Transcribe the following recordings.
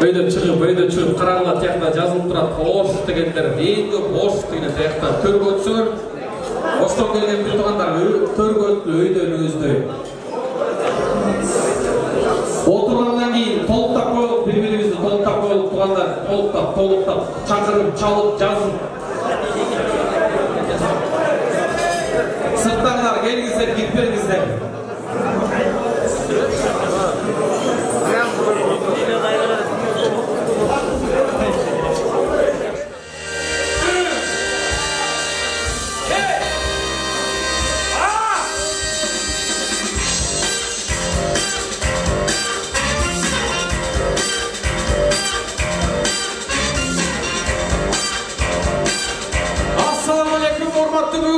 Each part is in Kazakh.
Öyle çıkıp karanlığa tiyakta yazılıp durat boş degenler en köp boş degen tiyakta törgötsünger. Ostan gelgen bir tuğanlar törgötlü öýde önüňizde. Oturgandan keyin toluktap koyup bir-birimizni toluktap koyup tuğanlar toluktap çakırıp çalıp yazıp. Sırtlarlar gelgizler gitperingizler.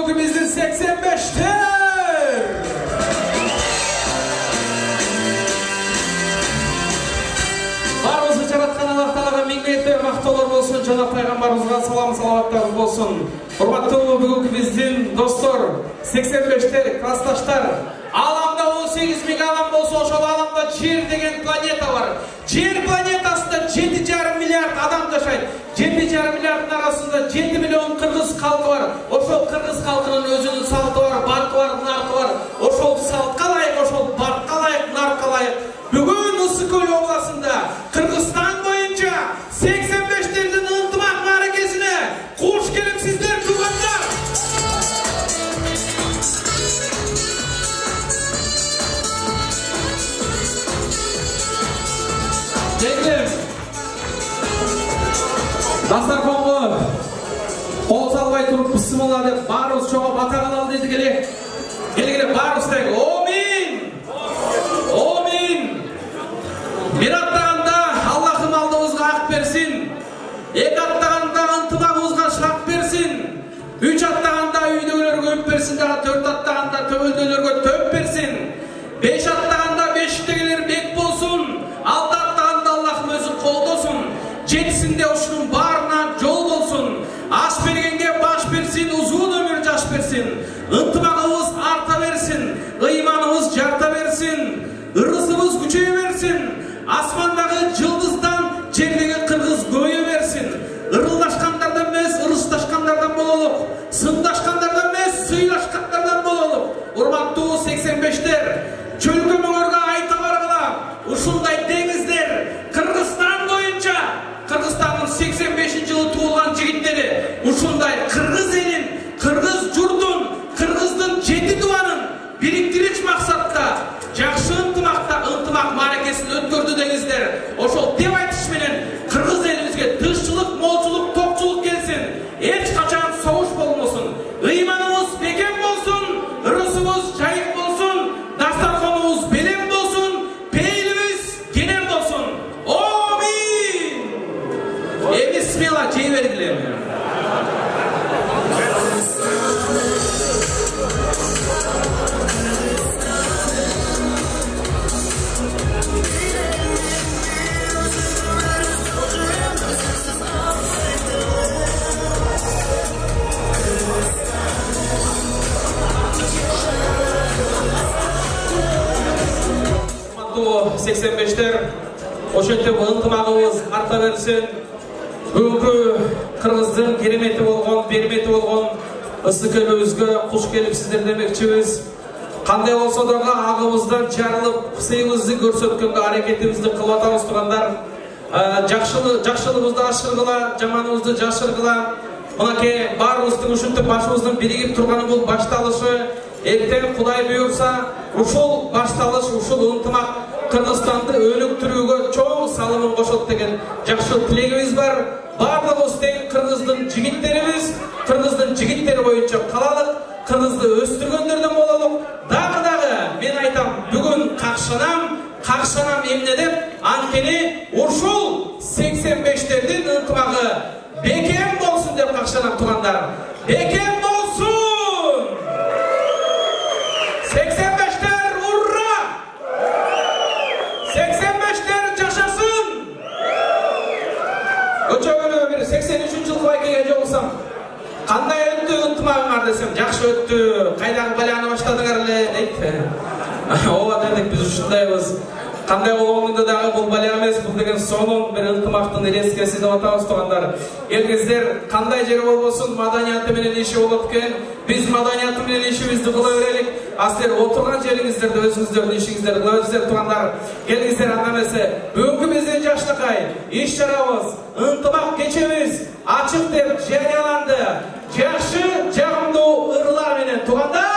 Bugün bizden 85'ter. Barımızı jaratkan Allah Taalaga ming ve maktalar bolsun, Janab Peygamberimizge salam salavatlar bolsun. Hormatly bugünkü bizden dostlar, 85'ter, klassdaşlar. Alamda 18 ming adam bolsa, oşol alamda Jer degen planeta var. Jer planetasında 7,5 milyard adam yaşayt. 7,5 milyardın arasında 7 milyon Kırgız halkı var. Oşol Kırgız halkının özünün saltı var, barkı var, narkı var. Oşol saltka layık, oşol barkka layık, narka layık. Bugün Issıkköl oblasında Kırgızstan boyunca 85'lerden ıntımak marakesine hoş gelipsizler tuğanlar. Geldim. Dastarkongo kol salbay turup bismillah dep barыбыз çoğa batagан al dedi gele. Gele barыбыз deg. Amin. Amin. Bir attaganda Allah'ın aldığımızga hak versin. Ek attaganda ıntımağımızga şak versin. 3 attaganda üydögölörgө öp versin. 4 attaganda töbөлдөлөрgө töp versin. 5 attaganda beşiktegiler bek bolsun. 6 attaganda Allah'ın özü koldosun. 7'sinde oşunun barına yol olsun. Aş bergenge baş versin, uzun ömür caş versin. Intımağımız arta versin, imanımız jarta versin. Irısımız güçeye versin. Asmandağı yıldızdan jerdegi Kırgız göğe versin. Irıldaşkanlardan emas, ırıştaşkanlardan bolalım. Sındaşkanlardan emas, sıylaşkanlardan bolalım. Urmatlı 85'ler, çölgö möngörgө ayta bargıla. Uşunday dengizler, Kırgızstan boyunca Kırgızstan'ın 85. yılı tuğulan jigitleri, uşunday Kırgız elin, Kırgız jurdun, Kırgızdın 7 duanın biriktiriç maksatta, jakşı ıntımak marakesini ötkürdü dengizler. Oşol dep aytış menen Kırgız elimizge tışçılık, molçuluk, tokçuluk gelsin. Hiç kaçan soğuş bolmasın. Imanımız bekem bolsun, ırısımız jayık bolsun, dastarkonumuz belem bolsun, peylimiz genem bolsun. Amin. Bismillah jey berdiler. Bu 85'ler oşente ıntımağımız arta versin. Bugünkü Kırgızdın keremeti bolgon, bermeti bolgon Issıkkölübüzgө kuş gelipsizler demekçibiz. Kanday bolsa da agыбыздан жарылып, сыйыбызды көрсөткөнгө аракетибизди кылып атабыз тургандар. Жакшылыгыбызды ашыргыла, жаманыбызды жашыргыла. Мынакей баарыбыздын ушинтип башыбыздын биригип турганы бул башталышы. Эртең Кудай буйрса, ушул башталыш, ушул ынтымак Кыргызстанды өнүктүрүүгө чоң салымын кошот деген жакшы тилегибиз бар. Бардыгыбыз тең Кыргыздын жигиттерибиз, Кыргыздын жигиттери боюнча калалык, Кыргызды өстүргөндөрдөн бололук. Дагы мен айтам, бүгүн какшанам эмне деп, анткени ушул 85'lerдин ынтымагы бекем болсун деп какшанам тургандар. Бекем болсун! 85'ler urra! 85'ler жашасын! Өчөгөнө бир 83-жылкы байкеге жолсам, кандай өттү ынтымагыңар десем, жакшы өттү, кайдагы баланы баштадыңар эле дейт. Ооба дедик, биз ушундайбыз. Кандай болгонунда дагы бул бале эмес, бул деген сонун бир ынтымактын элескеси деп атабыз туугандар. Элиңиздер кандай жер болбосун маданияты менен иши болот экен. Биз маданияты менен ишибизди кыла берелик. Силер отурган жериңиздерде өзүңүздөрдүн ишиңиздерди кыла берсеңиздер туугандар. Келиңиздер анда эмесе бүгүнкү биздин жашнакай иш чарабыз, ынтымак кечебиз ачык деп жарыяланды. Жакшы, жагымдуу ырлар менен туугандар.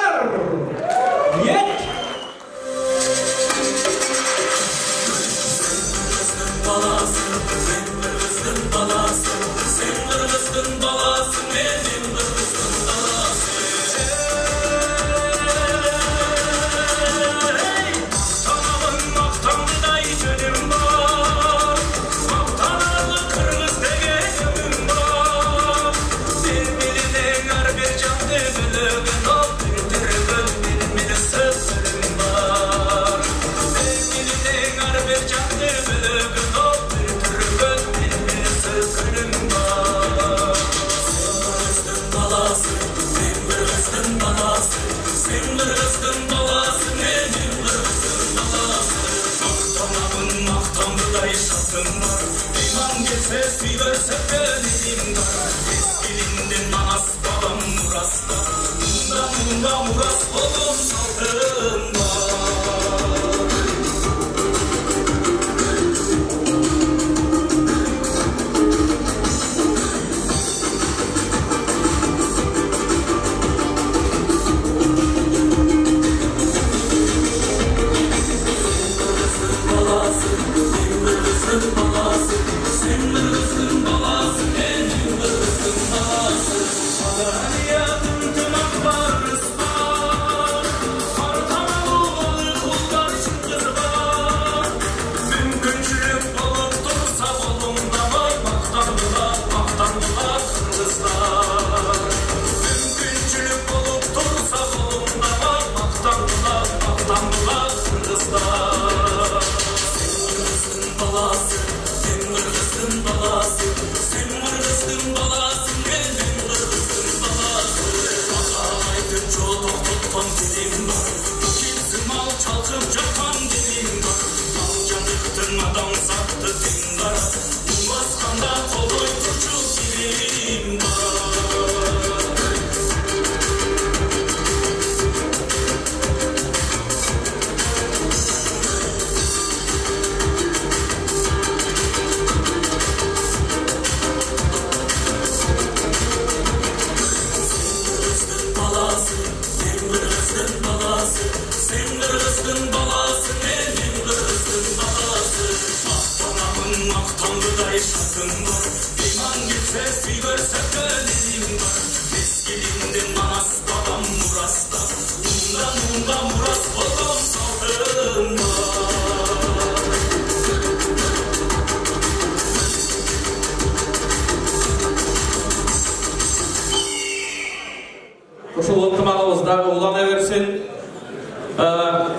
Ушул ынтымагыбыз дагы улана берсин.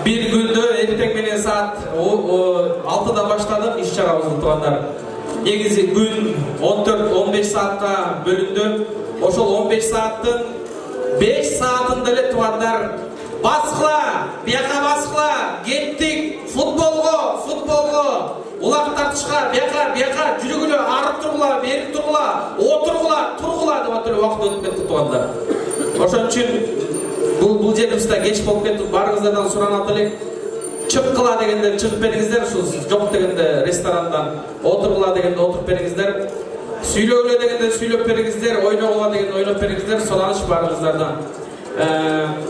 Bir күндө эртең менен саат 6-да баштадык иш чарабызды туугандар. Негизи күн 14-15 саатка бөлүндү. Ошол 15 сааттын 5 саатында эле туугандар баскыла, бияка баскыла, кеттик футболго, улак тартышка, бияка жүрүгүлө, арып тургула, бери тургула, тургула деп атып убакыт өтүп кетти туугандар. Ошон үчүн бул жерибизде кеч болуп кетти. Баарыңыздардан суранат элек. Чыккыла дегенде чыгып бериңиздер, ушул жок дегенде ресторандан отургула дегенде отуруп бериңиздер. Сүйлөгүлө дегенде сүйлөп бериңиздер, ойногула дегенде ойноп бериңиздер. Сураныш баарыңыздардан.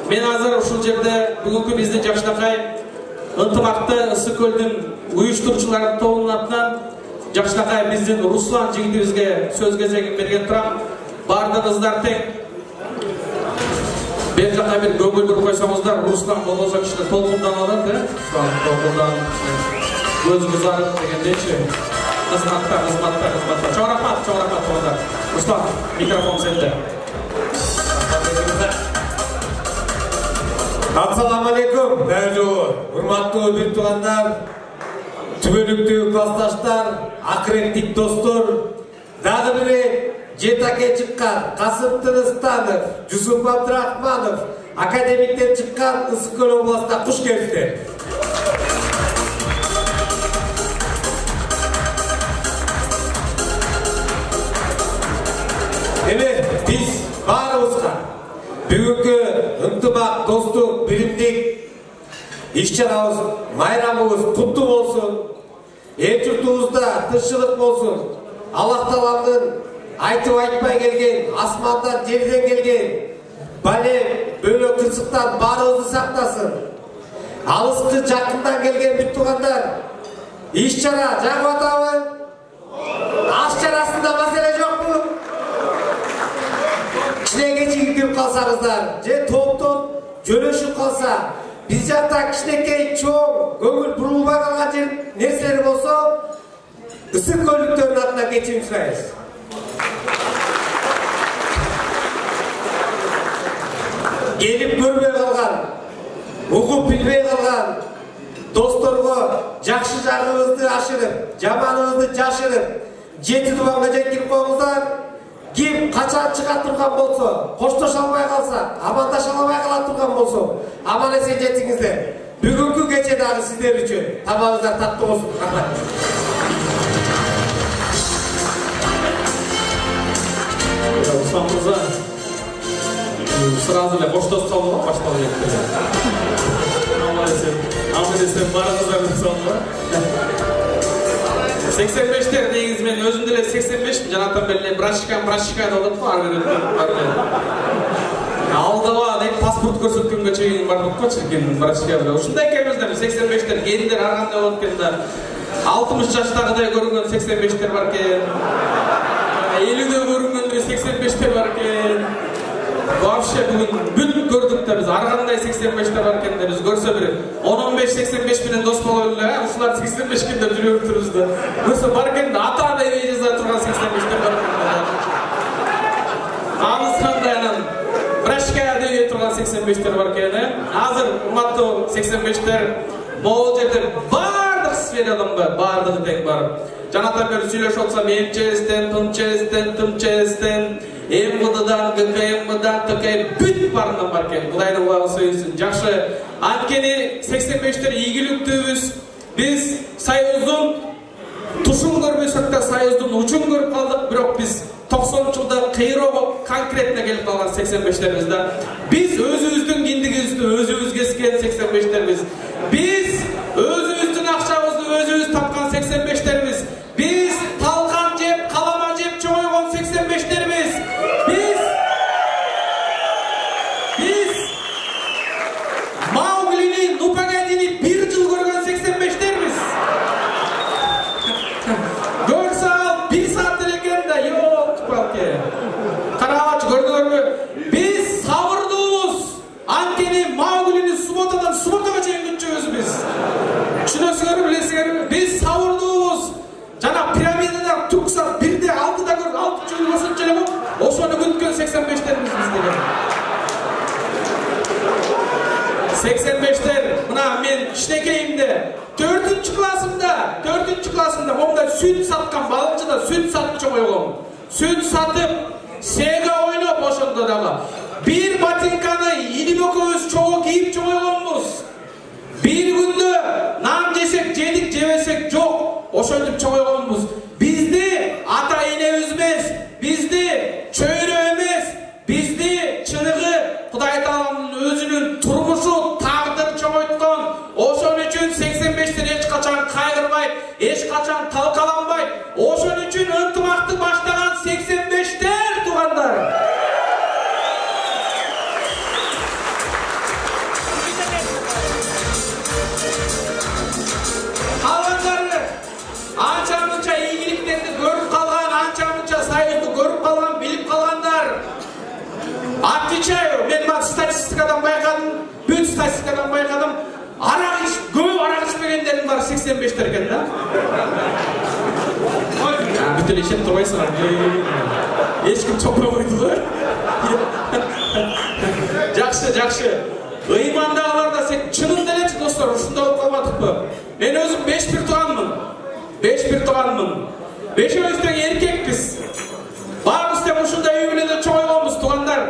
Мен азыр ушул жерде бүгүнкү биздин жакшынакай ынтымакты Ысык көлдүн уюштуруучулары тобунун атынан жакшынакай биздин Руслан жигитибизге сөз кезегин берген турам. Баардыгыңыздар тең бер жака бир көңүлдүр койсоңуздар, Руслан болбосо кичине толкундан алат, толкундан көз кызарып дегендейчи. Кызматта. Чоң рахмат туугандар. Руслан, микрофон сенде. Ассаламу алейкум, дайжу, урматтуу бир туугандар, түбөлүктүү классташтар, акыреттик достор, дагы бири жетаке чыккан Касым Тыныстанов, Жусуп Абдрахманов, академиктер чыккан Ысык көл областына куш келиңиздер. Evet, biz barımızga бүгүнкү ынтымак, достук, биримдик иш-чарабыз, майрамыбыз куттуу болсун. Эл журтубузда тынччылык болсун. Аллах Тааланын айтып айтпай келген, асмандан жерден келген бале, бөлө кырсыктан баарыбызды сактасын. Алыскы жакындан келген бир туугандар, иш-чара жагып атабы? Аш чарасында маселе жокпу? Кичинекей кирип калсаңыздар, же топтон жөнөшүп калса, биз жакта кичинекей чоң көңүл бурулбай калган нерселер болсо, ысык көлүктөрдүн атынан кечирим сурайбыз. Келип көрбөй калган, угуп билбей калган досторго жакшы жагыбызды ашырып, жаманыбызды жашырып, жети дубанга жеткирип коюңуздар. Ким качан чыга турган болсо, коштоша албай калса, амандаша албай кала турган болсо, аман эсен жетиңиздер. Бүгүнкү кече дагы сиздер үчүн табагыңыздар таттуу болсун. Рахмат. Руслан мырза, сразу эле коштошуп салдым го башталып кетти. Аман эсен барыңыздар салдым. 85'ler neyiz men özüm dile 85 janatan belli brashka dedim var dedim. Aldava deyip pasport ko'rsatgunga chegin bardıq ko chirkin brashka bilan. Shunday ekanmizda 85'ler gendir arganda bo'lib ketdi. 60 yoshdagiday ko'ringan 85'ler bor ekan. 50'de ko'ringan 85'ler bor ekan. Вообще бүгүн бүт көрдүк да биз ар кандай 85'те бар экен да биз көрсө бир 10-15-85 менен дос болоп эле, ушулар 85 күндө жүрүп турубуз да. Көрсө бар экен да ата-ана эжезе турган 85'те бар экен да. Аныс кандай анан брашка деп турган 85'тер бар экен. Азыр урматтуу 85'тер могул жерде бардык сферадан бардыгы тең бар. Жанатан бери сүйлөшүп атсам, МЧСтен, ТМЧСтен, МВДдан, ГКМдан, ТКМ бүт барынан бар экен. Кудайдын кулагы сөйсүн. Жакшы. Анткени 85'тер ийгиликтүүбүз. Биз Союздун тушун көрбөсөк да Союздун учун көрүп калдык, бирок биз 90-жылда кыйроого конкретно келип калган 85'тербизде. Биз өзүбүздүн киндигибизди өзүбүз кескен 85'тербиз. Биз өзүбүздүн акчабызды өзүбүз тапкан 85'тербиз. Биз талкан жеп, калама жеп чоңойгон 85'тербиз. Биз Мауглини, Нупагадини бир жыл көргөн 85'тербиз. Көрсө ал 1 саат элекен да, жок, балке. Карагачы көрдүңөрбү? Биз сабырдуубуз. Анткени Мауглини суботага чейин күтчүбүз биз. Түшүнөсүңөрбү, билесиңерби? Биз сабырдуубуз. Жана пирамидада турса бирде 6да көрдү, 6 жыл болсончу эле бу. Ошону күткөн 85'тербиз биз деген. 85'тер, мына мен кичинекейимде 4-классымда момундай сүт саткан балычыда сүт сатып чоңойгом. Сүт сатып, сега ойноп ошондо дагы. Бир ботинканы Илим экөөбүз чогуу кийип чоңойгонбуз. Бир күндө нан жесек жедик, жебесек жок. Ошентип чоңойгонбуз. Бизди ата энебиз эмес, бизди чөйрө эмес, бизди чыныгы Кудай Тааланын өзүнүн турмушу тагдыр чоңойткон. Ошон үчүн 85'тер эч качан кайгырбайт, эч качан талкаланбайт. Ошон үчүн ынтымакты баштаган 85'тер туугандар. Калгандары анча-мынча ийгиликтерди көрүп калган, анча-мынча Союзду көрүп калган, билип калгандар. Отвечаю, мен статистикадан байкадым, бүт статистикадан байкадым. Көп арак ичпегендердин баары 85'тер экен да. Бүт эле ишенип турбайсыңар. Эч ким чокпой койду го. Жакшы. Ыймандагылар да сен чынында элечи достор, ушундай болуп калбадыкпы? Мен өзүм 5 бир тууганмын. 5-өбүз тең эркекпиз. Баарыбыз тең ушундай үй бүлөдө чоңойгонбуз туугандар.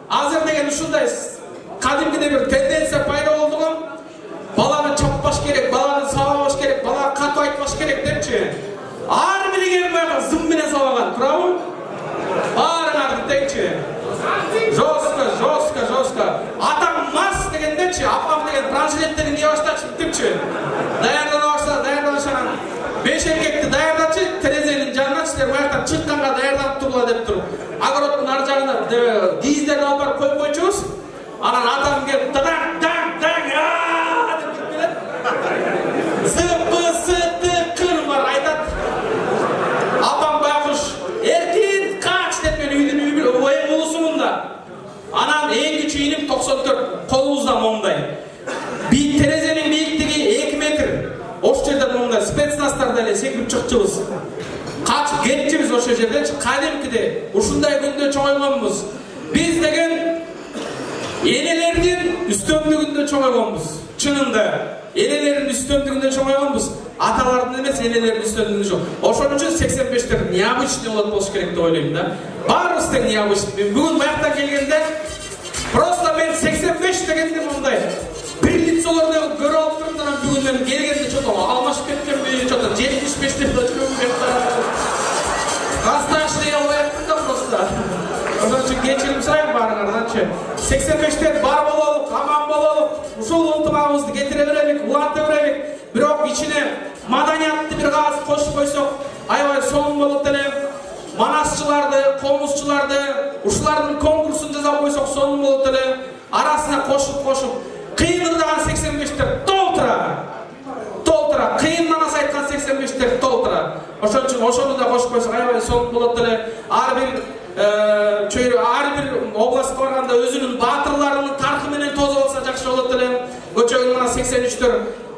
Азыр деген ушундай кадимкидей бир тенденция пайда болду го. Баланы чаппаш керек, баланы сабабаш керек, балага катуу айтпаш керек депчи. Ар бири келип зым менен сабаган, туурабы? Баарыңарды жагына диздерди алып барып коюп койчубуз. Анан атам келип даң деп келет. Зыпы бар айтат. Апам байкуш эркин кач деп мен үйдүн эң улусумун. Анан эң кичүү иним 94 колубузда момундай. Bir terezенин бийиктиги 2 метр. Ош жерден момундай спецназдар деле секирип чыкчубуз. Качып кетчүбүз ошол жерден. Кадимкиде ушундай күндө чоңойгонбуз. Биз деген энелердин үстөмдүгүндө чоңойгонбуз. Чынында энелердин үстөмдүгүндө чоңойгонбуз. Аталардын эмес энелердин үстөмдүгүндө чоң. Ошон үчүн 85тер необычный болуш керек деп ойлойм да. Баарыбыз тең необычный. Бүгүн баяктан келгенде просто мен 85 дегенде мындай bir лицолорду көрүп алып турдум да бүгүн мен келгенде чото алмашып кеткенби, чото 75 деп өткөнмүн. Касташный албайм да просто. Ошон үчүн кечирим сурайм баарыңарданчы. 85тер бар бололук, аман бололук. Ушул ултумабызды кетире берелик, уланта берелик. Бирок ичине маданиятты бир каз кошуп койсок, аябай сонун болот элем. Манасчыларды, комузчуларды, ушулардын конкурсун жасап койсок сонун болот эле. Арасына кошуп кыйындаган 85тер толтура. Кыйын манас айткан 85тер толтура. Ошон үчүн ошону да кошуп койсок аябай сонун болот эле. Ар бир областка барганда өзүнүн баатырларынын таркы менен тозуп алса жакшы болот эле. Көчөгүн мына 83төр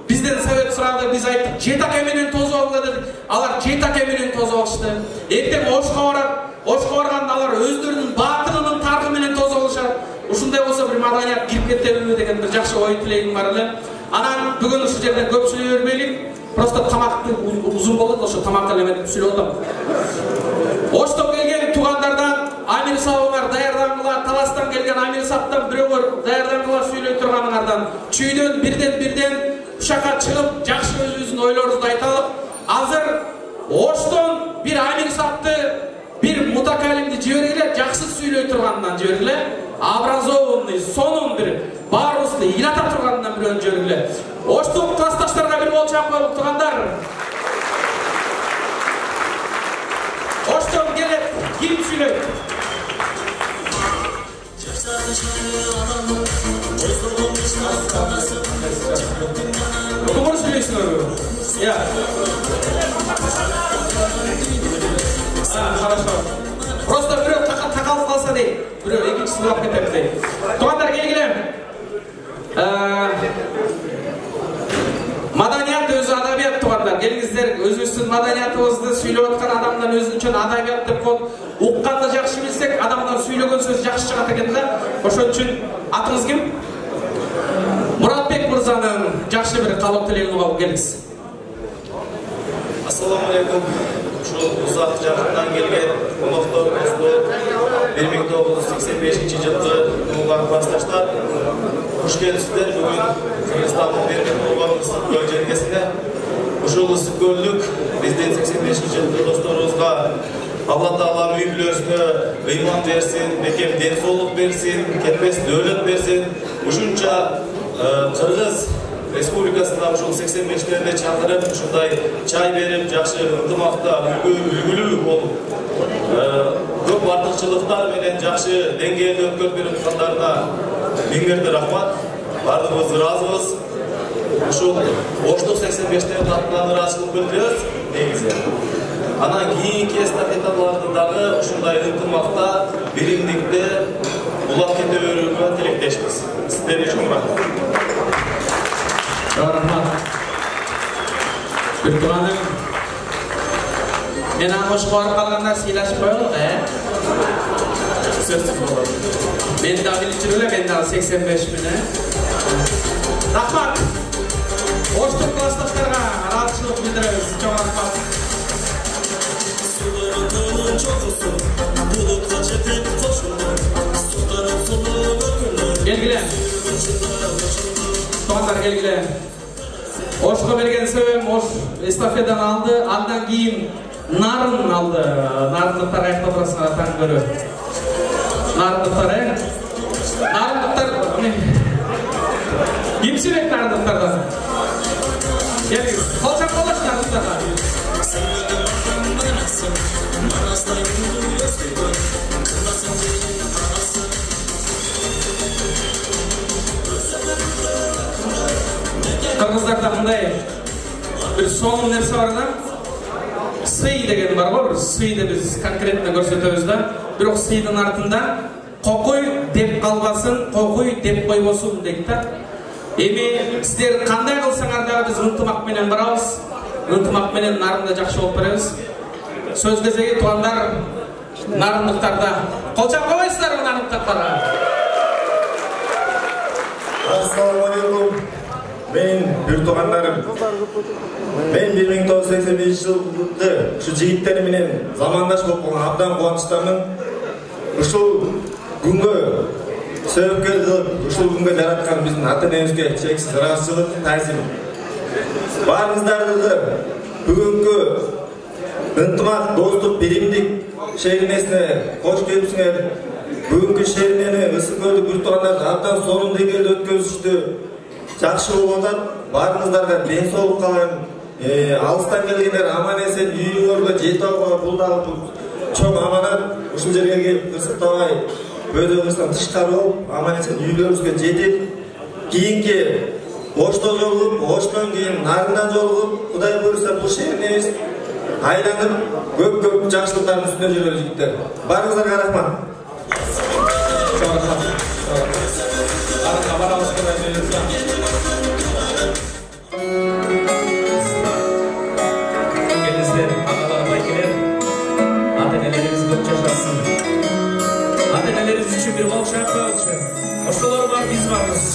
бизден совет сурады, биз айттык жетаке менен тозуп алгыла дедик. Алар жетаке менен тозуп алышты. Эртең Ошко барганда алар өздөрүнүн баатырынын таркы менен тозуп алышат. Ушундай болсо бир маданият кирип кетеби деген бир жакшы ой тилегим бар эле. Анан бүгүн ушул жерден көп сүйлөй бербейлик. Просто тамакты узун болот, ошо тамак элементип сүйлөп атам. Оштон келген туугандардан Амир Сабыңар даярдангыла, Таластан келген Амир Саптан бирөөгөр даярдангыла сүйлөй турганыңардан чүйдөн бирден ушака чыгып жакшы өзүбүздүн ойлорубузду айталып. Азыр Оштон бир Амир Сапты bir mutakallимди жибергиле, жакшы сүйлөй тургандан жибергиле, образованный, сонун бир баарыбызды ыйлата тургандан бирөөнү жибергиле. Оштун классташтарга бир кол чаап коелук тургандар. Оштон келет, ким сүйлөйт? Кому сүйлөйсүңөр? Я. Хорошо. Просто бирөө такалып калса дейт. Бирөө экинчиси улап кетет дейт. Туугандар келгиле. Маданият өзү адабият туугандар. Келиңиздер, өзүбүздүн маданиятыбызды сүйлөп аткан адамдан өзүнчө адабият деп коет. Укканды жакшы билсек, адамдан сүйлөгөн сөз жакшы чыгат экен да. Ошон үчүн атыңыз ким? Muratbek мырзанын жакшы бир калып тилегин угуп келиңиз. Assalamu alaikum. Uzak Jarık'tan gelgen konuklar, dostlar, 1985 yılda doğulan klastaşlar, hoş geldinizler. Bugün Kırgızistan'ın vermek olan ıslık bölgesinde uşul ıslık gördük. Bizden 85 yılda dostlarımızga Allah Teala mühürlüğüne iman versin, bekem densoluk versin, ketmez dövlet versin. Uşunca Kırgız Respublikasında uşul 85'lerde çağırıp, şunday çay verip, jakşı ынтымакта үлгүлүү болуp, көп артыкчылыктар менен жакшы деңгээлде өткөрүп берип аткандарына миңдерде рахмат. Бардыгыбыз ыраазыбыз. Ушул Оштук 85-тердин атынан ыраазычылык билдиребиз негизи. Анан кийинки эстафеталарды дагы ушундай ынтымакта, биримдикте улап кете берүүгө тилектешпиз. Сиздерге чоң рахмат. Rahmat. Bir tuğanım. Men hoş qo'yib qolganlar siylashib qo'yaylik, Men de bilchilar, men de 85 mini. Rahmat. Oshtuq klassdaşlarga rahatchilik bildiramiz. Çok rahmat. Gelgiler. Tuğanlar gelgiler. Oşqa bergen sebebim Oş estafedan aldı, andan keyin Nарын aldı. Narınlıklar ayakta burasına tan görü. Narınlıklar Narınlıklar kimçilik narınlıklardan. Gelin, kolçak dolaş narınlıklardan. Kırgızlarda mындай bir son nerse var da sый деген бар ғой, bir сыйды biz конкретно көрсөтөбүз да. Бирок сыйдын артында кокуй деп калбасын, кокуй деп койбосун дейт да. Эми сиздер кандай кылсаңар дагы биз ынтымак менен барабыз. Ынтымак менен нарында жакшы болуп беребиз. Сөз кезеги туугандар, нарындыктарда. Кол чап койбойсуздарбы нарындыктарга? Assalamu alaikum. Men bir tug'anlarim. Men 1985-yilda shu jigitlar bilan zamondosh bo'lib qolgan abdan quvonchdaman. Ушул күнгө sebepkörlük, ушул күнгө жараткан биздин ата-энебизге чексиз ыраазычылык, таазим. Баарыңыздарды бүгүнкү ынтымак, достук, биримдик шеринесине кош келипсиңер. Бүгүнкү шеринени ысык көлдүк бир туугандар абдан сонун деңгээлде өткөзүштү. Жакшы болуп атат. Баарыңыздарга ден соолук каалайм. Алыстан келгендер аман эсен үйүңөргө жетип алууга бул дагы чоң аманат. Ушул жерге келип кырсыктабай, бөөдөгүбүздөн тышкары болуп, аман эсен үйлөрүбүзгө жетип, кийинки Ошто жолугуп, Оштон кийин Нарындан жолугуп, Кудай буйрса бул шаарыбыз айланып, көп жакшылыктардын үстүнө жүрөбүз жигиттер. Баарыңыздарга рахмат. Ата-энелерибиz үчүн бир кол шапкалчы. Ошолор бар, биз барбыз.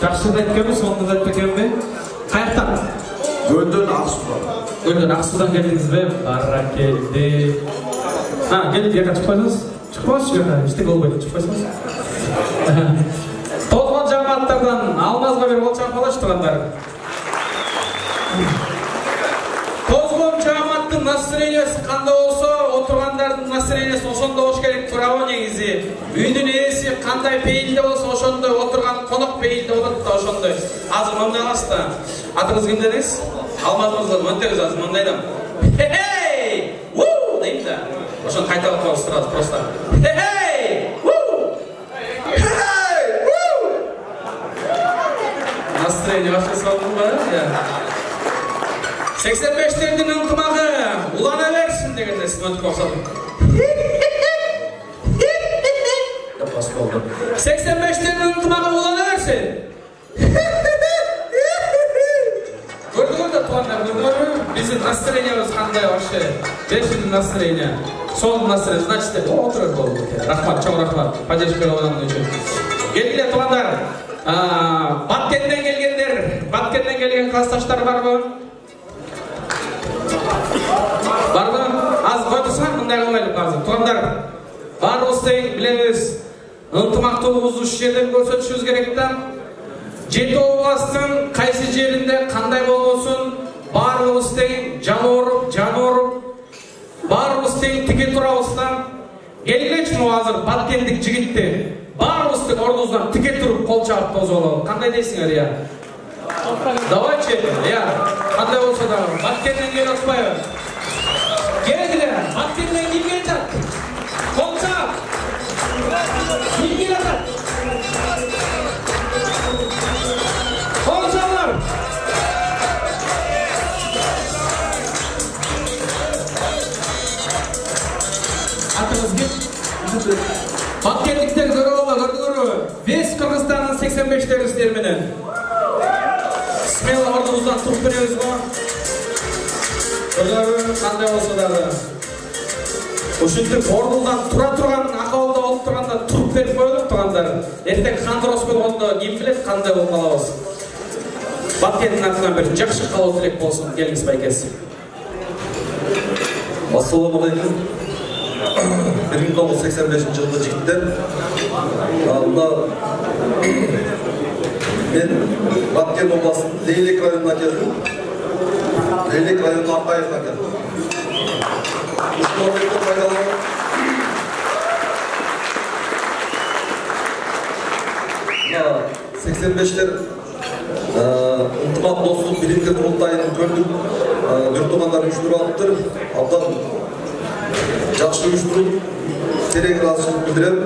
Жақсы да еткенбі, соңында да еткенбі. Қаяқтан? Көлден Ақсудан. Көлден Ақсудан келдіңіз бе? Баракелді. Келді, жаққа шықпайсыңыз? Шықпайсыз жаққа, ештеңе болмайды, шықпайсыңыз? Тозған жамағаттардан Алмазға бір ол шапалашы тұрғандар. Тозған жамағаттың настроениясы қандай болса, отырғандардың настроениясы ошондой болуш керек туурабы негизи? Үйдүн ээси кандай пейилде болсо ошондой, отурган конок пейилде болот да ошондой. Азыр мындай аласыз да. Атыңыз ким дедиңиз? Алмаз мырза, мынтебиз азыр мындай да. Хей! Вуу! Дейм да. Ошону кайталап коебуз турат просто. Хей! Вуу! Хей! Вуу! Настроение башка салдым ба? 85'lerden ынтымағы улана берсін дегенде сіз өтіп оқсадым. 85'lerden ынтымағы улана берсін. Көрді туғандар, біздің настроениябыз қандай вообще? Бершінің настроения. Соның настроения, значит, деп отырыр болды. Рахмат, чоң рахмат. Поддержка болғаныңыз үшін. Келгіле туғандар, Баткенден келген классташтар бар бұл? Бар бұл? Аз қойдырсаң, мұндай қылмайлық қазір. Туғандар, барымыз тең білеміз, ынтымақтылығымызды үш жерден көрсетішіміз керектен. Жеті областың қайсы жерінде қандай болсын, барымыз тең жан барымыз тең тіке тұрауыздан. Келгілечі мұ азыр Баткендік жігітті, барымыз тең орныңыздан тіке тұрып қол чағып тозы олау. Қандай дейсіңер, я? Давайте, я, қандай болса да, Баткенден кел отпайы. Келгіле, Баткенден кел кетат. Қол чағып. Кел кетат. Қол чағылар. Атыңыз кел. Баткендіктер көрді. Вес Қырғызстанның 85-тер істерменен. Смело ордымыздан тұрып береміз ба? Көрді, қандай болса дағы. Үшінтік ордымыздан тұра тұрған, ақауылда олып тұрғанда тұрып беріп қойылып тұрғандар. Ертең қандырос болғанда нем білет, қандай болып қалауыз. Баткендің атынан бір жақшы қалау тілек болсын. Келіңіз байкесі. Ассалаумағалейкум. 1985 жылғы жігіттер. Мен Баткен обласының Лейлек районына келдім. Лейлек районының Ақаевына келдім. Ушыл орнайды пайдаланып. 85'тер ынтымақ достық билімдер құрылтайының көрдік. Дүртуғандар үйіштіру алыптыр. Абдан жақсы үйіштіру. Терең разышылық білдірем.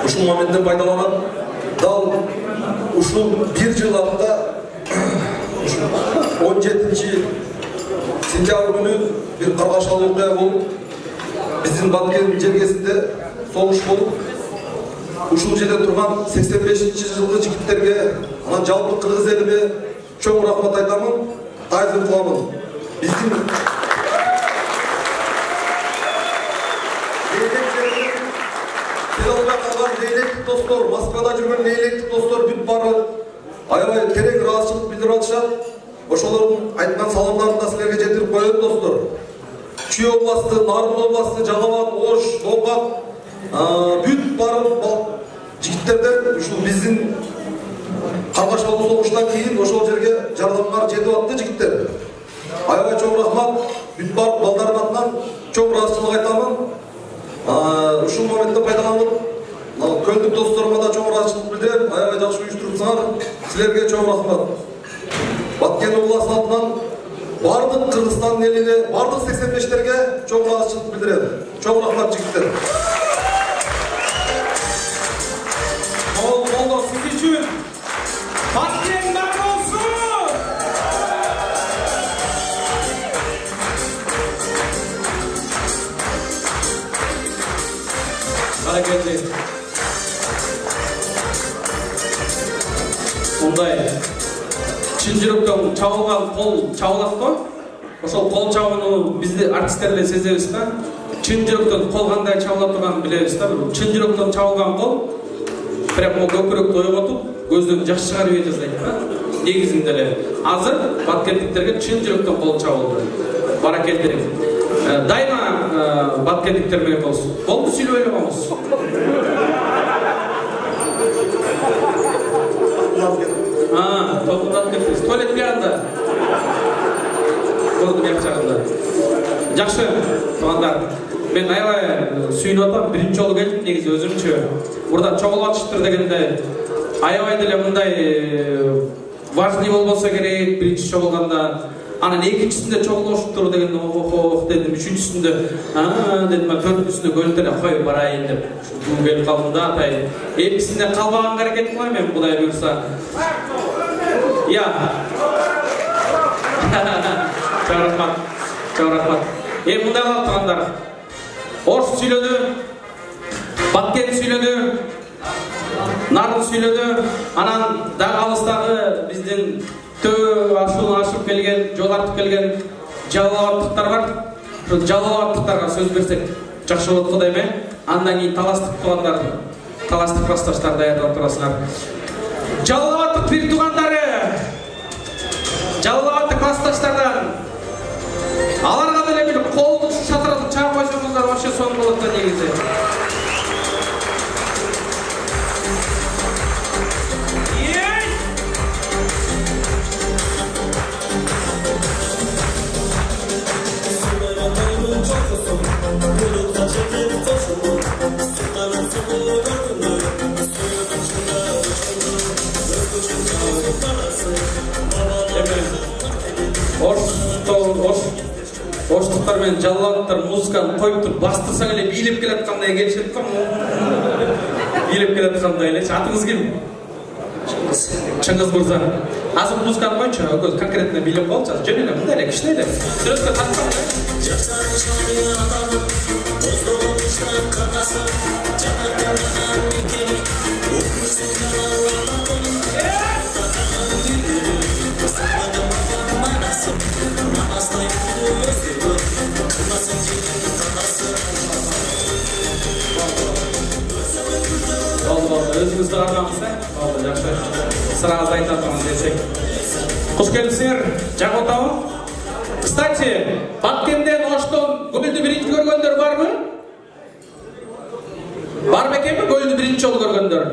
Ушыл моменттен пайдаланып. Дал ушул bir жыл атында 17 сентябрь күнү bir каргашалы окуя болуп, биздин Баткен жергесинде согуш болуп, ушул жерде турган 85-жылғы жигиттерге, анан жалпы кыргыз элиме чоң рахмат айтамын, таазим кыламын. Биздин Leyleklik dostlar, Moskvada жүрген leyleklik dostlar бүт бары аябай терең ыраазычылык билдирип атышат. Ошолордун айткан саламдарын да силерге жетирип коет достор. Чүй областы, Нарбул областы, Жаңабад, Ош, Доңгак бүт бары жигиттерден ушул биздин Каргашалы согуштан кийин ошол жерге жардамга жетип атты жигиттер. Аябай чоң рахмат, бүт бары балдардын атынан чоң ыраазычылык айтамын. Ушул моментте пайдаланып Көлдік достарыма да чоң ыраазычылык билдирем, аябай жакшы уюштурупсуңар. Силерге чоң рахмат. Баткен обласынын атынан бардык Кыргызстан элине, бардык 85'терге чоң ыраазычылык билдирем. Чоң рахмат жигиттер. Колдоо сиз үчүн Баткен бар болсун. Баракелде. Ондай чын жүрөктөн чабылган кол чабылат го. Ошол кол чабууну бизде артисттер эле сезебиз да. Чын жүрөктөн кол кандай чабыла турганын билебиз да. Чын жүрөктөн чабылган кол прямо көкүрөктү ойготуп, көздөн жаш чыгарып жаздайт да. Негизинде эле азыр баткендиктерге чын жүрөктөн кол чабылды. Баракелдерим. Дайыма баткендиктер менен болсун. Болду сүйлөп эле коңуз. Топтап кеттиңиз. Туалет бияында. Көрдүм бияк жагында. Жакшы, туугандар. Мен аябай сүйүнүп атам. Биринчи жолу келдим негизи өзүмчө. Бурда чогулуп атыштыр дегенде аябай деле мындай важный болбосо керек биринчи чогулганда. Анан экинчисинде чогулушуптур дегенде ох дедим. Үчүнчүсүндө дедим, төртүнчүсүндө көлүп эле кой барайын деп. Бул келип калдым да атай. Экинчисинде калбаганга аракет кылам мен Кудай буйрса. Я. Чоңрахмат. Мындай калып тургандар. Орус сүйлөдү, баткен сүйлөдү, нарын сүйлөдү, анан дагы алыстагы биздин төө ашып келген, жол артып келген жалалабаттыктар бар. Ошо жалалабаттыктарга сөз берсек жакшы болот го дейм. Андан кийин таластык туугандар, таластык классташтар даярдап турасыңар. Жалалабаттык бир туугандары, жалалабаттык классташтардан аларга деле бир колду шатыратып чагып койсоңуздар вообще сонун болот да негизи. Оштуктар менен жалалаттар музыканы коюп туруп бастырсаң эле бийлеп келаткандай келишет да. Бийлеп келаткандай эле. Атыңыз ким? Чыңгыз мырза. Азыр музыканы коюнчу, көз конкретно бийлеп болчу. Жөн эле мындай эле кичине эле. Сүрөткө тарткан. Өзіңізді қармаңыз, жақсы. Сырағыз айтатыңыз десек. Құш келіпсіңер, жақ отауы. Кстати, Баткенден Оштон гөлді бірінші көргендер бар мы? Бар ма екен бе гөлді бірінші жолы көргендер?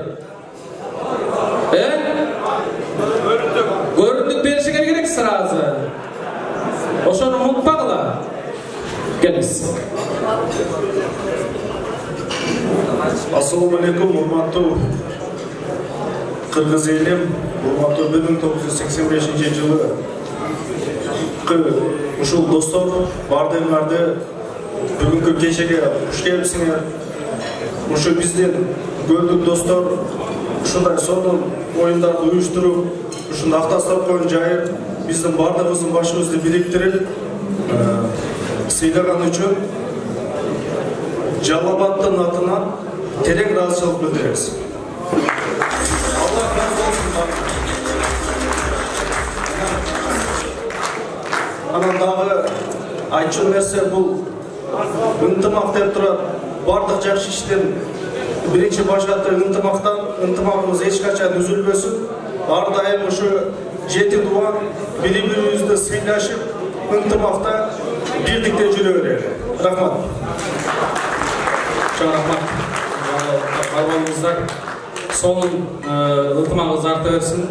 Көріндік беріші керек сырағызы. Ошоны ұмытпағыла. Келіңіз. Ассаламу алейкум, урматтуу кыргыз элим, урматтуу 1985 жылы ушул достор бардыгыңарды бүгүнкү кечеге куш келипсиңер. Ушу биздин көлдүк достор ушундай сонун оюндарды уюштуруп, ушуну автостоп коюн жайып, биздин бардыгыбыздын башыбызды бириктирип сыйлаган үчүн Жалалабаттын атынан терең ыраазычылык билдиребиз. Алла разы болсун. Анан дагы айтчу нерсе бул ынтымак деп турат. Бардык жакшы иштен биринчи баштап ынтымагыбыз эч качан үзүлбөсүн. Ар дайым ушу жети тууган бири-бирибизди сыйлашып, ынтымакта бирдикте жүрө берели. Рахмат. Рахмат. Арманыңыздар сонун ынтымагыңыз арта берсин.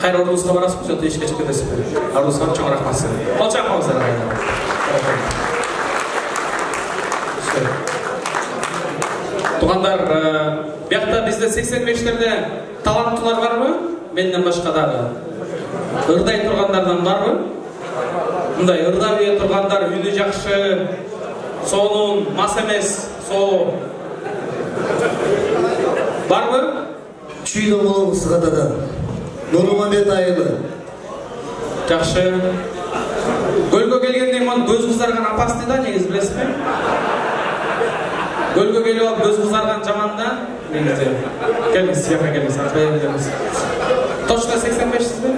Кайра ордубузга барасызбы, жок ишке чыгып кетесизби? Ордубузга чоң рахмат. Кол чапыңыздар. Туугандар, биякта бизде 85-терде таланттуулар барбы? Менден башка дагы. Ырдай тургандардан барбы? Мындай ырдап тургандар, үнү жакшы, сонун, мас эмес, соо. Барбы? Чүйдө болобуз катадан. Нурмамбет айылы. Жакшы. Көлгө келгенден кийин көз кызарган опасный да, негизи билесизби? Көлгө келип алып көз кызарган жаман да, негизи. Келиңиз, жака келиңиз, ачпай келиңиз. Точно 85-сизби?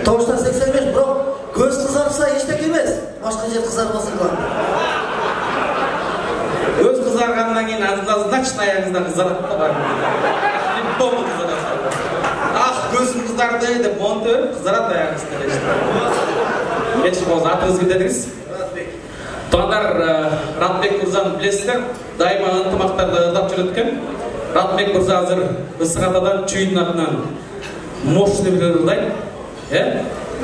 Точно 85, бирок көз кызарса эчтеке эмес. Башка жер кызарбаса да. Көз кызаргандан кийин однозначно аягыңыздан кызарат да бар. Лимпомы кызарат. Gözüm kızlardı деп монтер кыздара даягыңыздар эч болбосо атыңыз ким дедиңиз? Туугандар, Ратбек мырзаны билесиздер, дайыма ынтымактарды ырдап жүрөт экен. Ратбек мырза азыр ысык атадан чүйдүн атынан мощный бир ырдайт.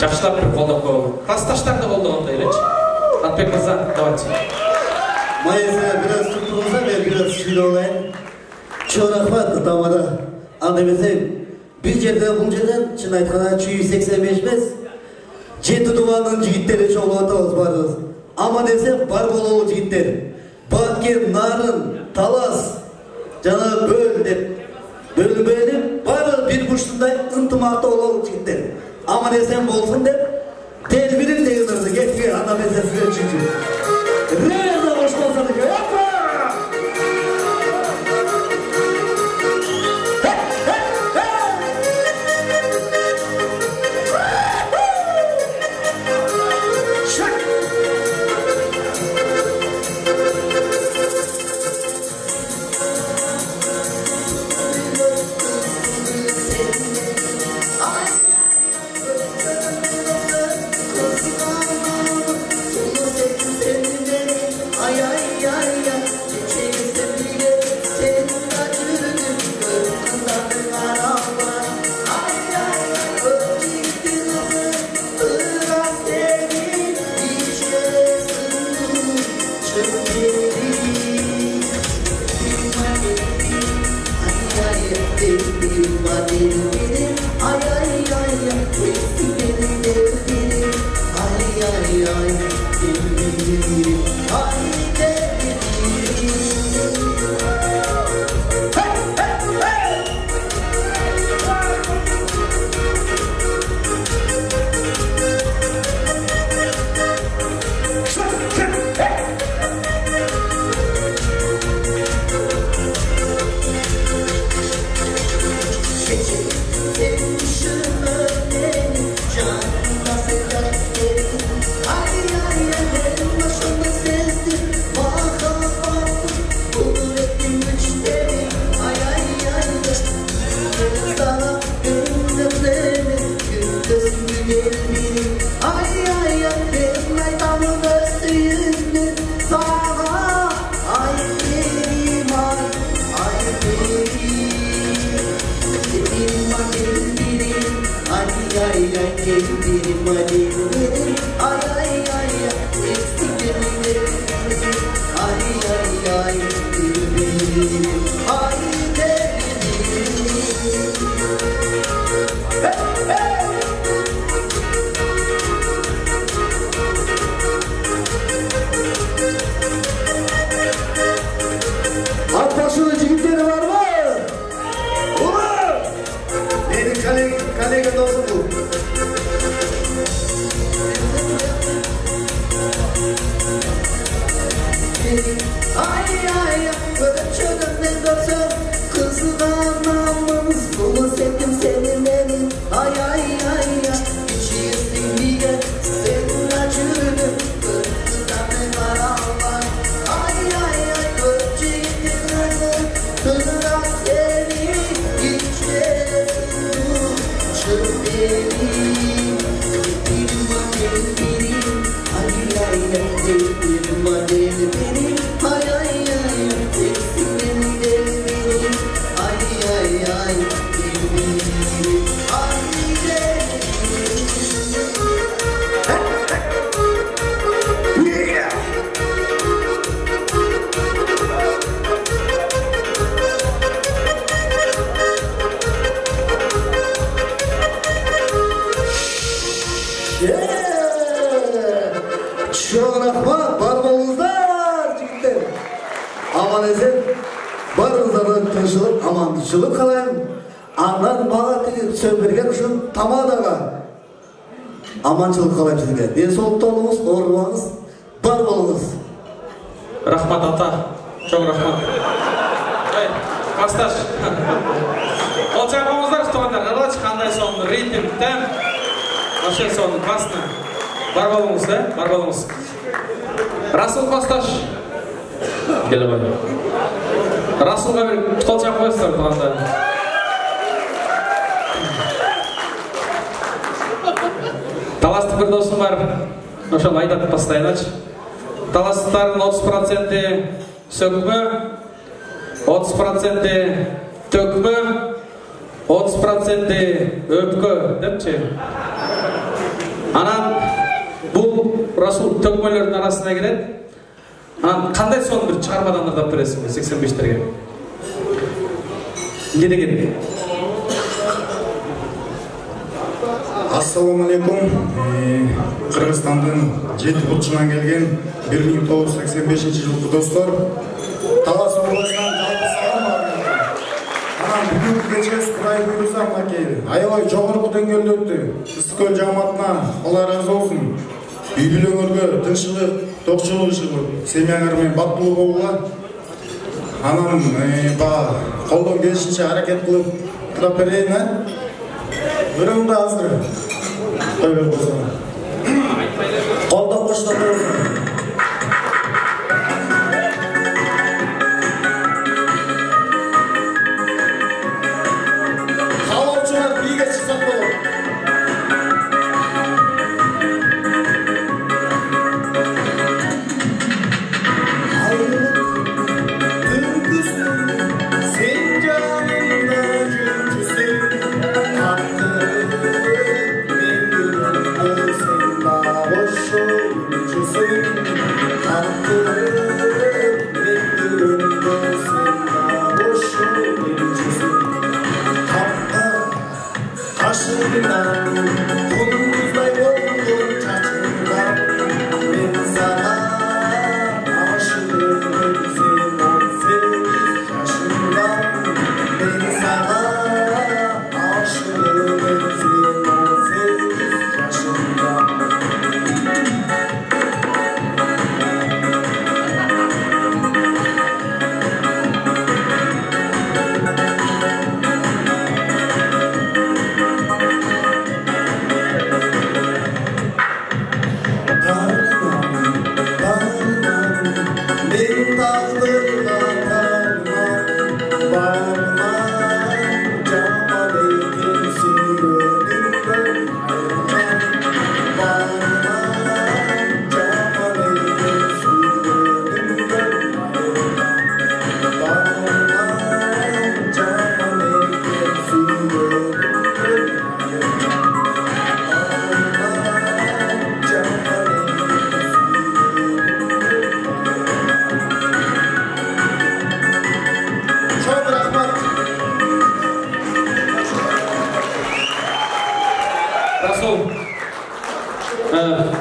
Жакшылап бир колдоп коелу. Классташтарды колдогондой элечи. Ратбек мырза, давайте. Майса biraz tutulsa ben biraz şöyle olayım. Çok rahmat tamada. Anlamasam bir yerden bu yerden çın aytkana 285 mes. Жети дуанын жигиттери чогулуп атабыз барыбыз. Ama desem бар бололу жигиттер. Баткен, Нарын, Талас жана Бөл деп бөлүнүп баары бир бурчундай ынтымакта бололу жигиттер. Ama desem болсун деп телбирин дегендерди кеткен ана меселесине чүчү. Реза бош болсун деп. Amandışılık kalayım. Andan bana sömürgen uşun tamadaga. Amançılık kalayım sizge. Densolukta olunuz, doğrulanız, bar olunuz. Rahmat ata. Çok rahmat. Kastaş. Olacağımızlar tutanlar. Araç kanday sonunu, ritim, tem. Aşağı sonunu, kasna. Bar olunuz, bar olunuz. Rasul Kastaş. Gel bakayım. Rasulga bir qolcha qo'yasizlar tuğanda. Таластық бір досым бар. Ошол айтып бастайынчы. Таластықтардың 30% сөкмө, 30% төкмө, 30% өпкө депчи. Анан бул Расул төкмөлөрдүн арасына кирет. Анан кандай сон бир чыгармадан ырдап бересиң 85-терге? Не деген? Ассаламу алейкум. Кыргызстандын 7 бурчунан келген 1985-жылкы достор. Талас областынан жалпы салам бар. Анан бүгүнкү кече Кудай буйрса макей. Аябай жогорку деңгээлде өттү. Ысык-көл жамаатына Алла ыраазы болсун. Үй-бүлөңөргө тынччылык, токчулук иши семьяңар менен баттуулук болгула. Анан колдон келишинче аракет кылып турап берейин, Бирөөң да азыр. Кой бер болсоң. Колдон коштон болсун. Калоочулар бийге чыксак болот.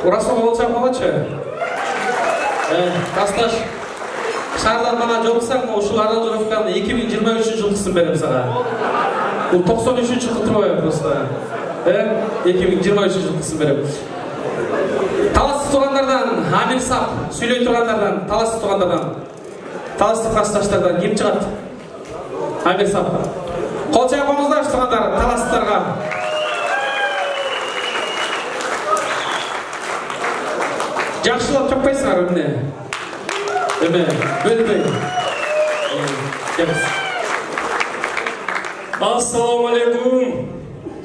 Расул болсам болачы. Касташ шаардан мага жолуксаң, ушул аранжировканы 2023-жылкысын берем сага. Бул 93-жылкы турбайбы просто. 2023-жылкысын берем. Таласты туугандардан Амир Сап, сүйлөй тургандардан, таласты туугандардан, таласты касташтардан ким чыгат? Амир Сап. Кол чапыңыздар туугандар, таластарга. Жақшылап чаппайсыңар өмне. Бөлбөй. Ассаламу алейкум.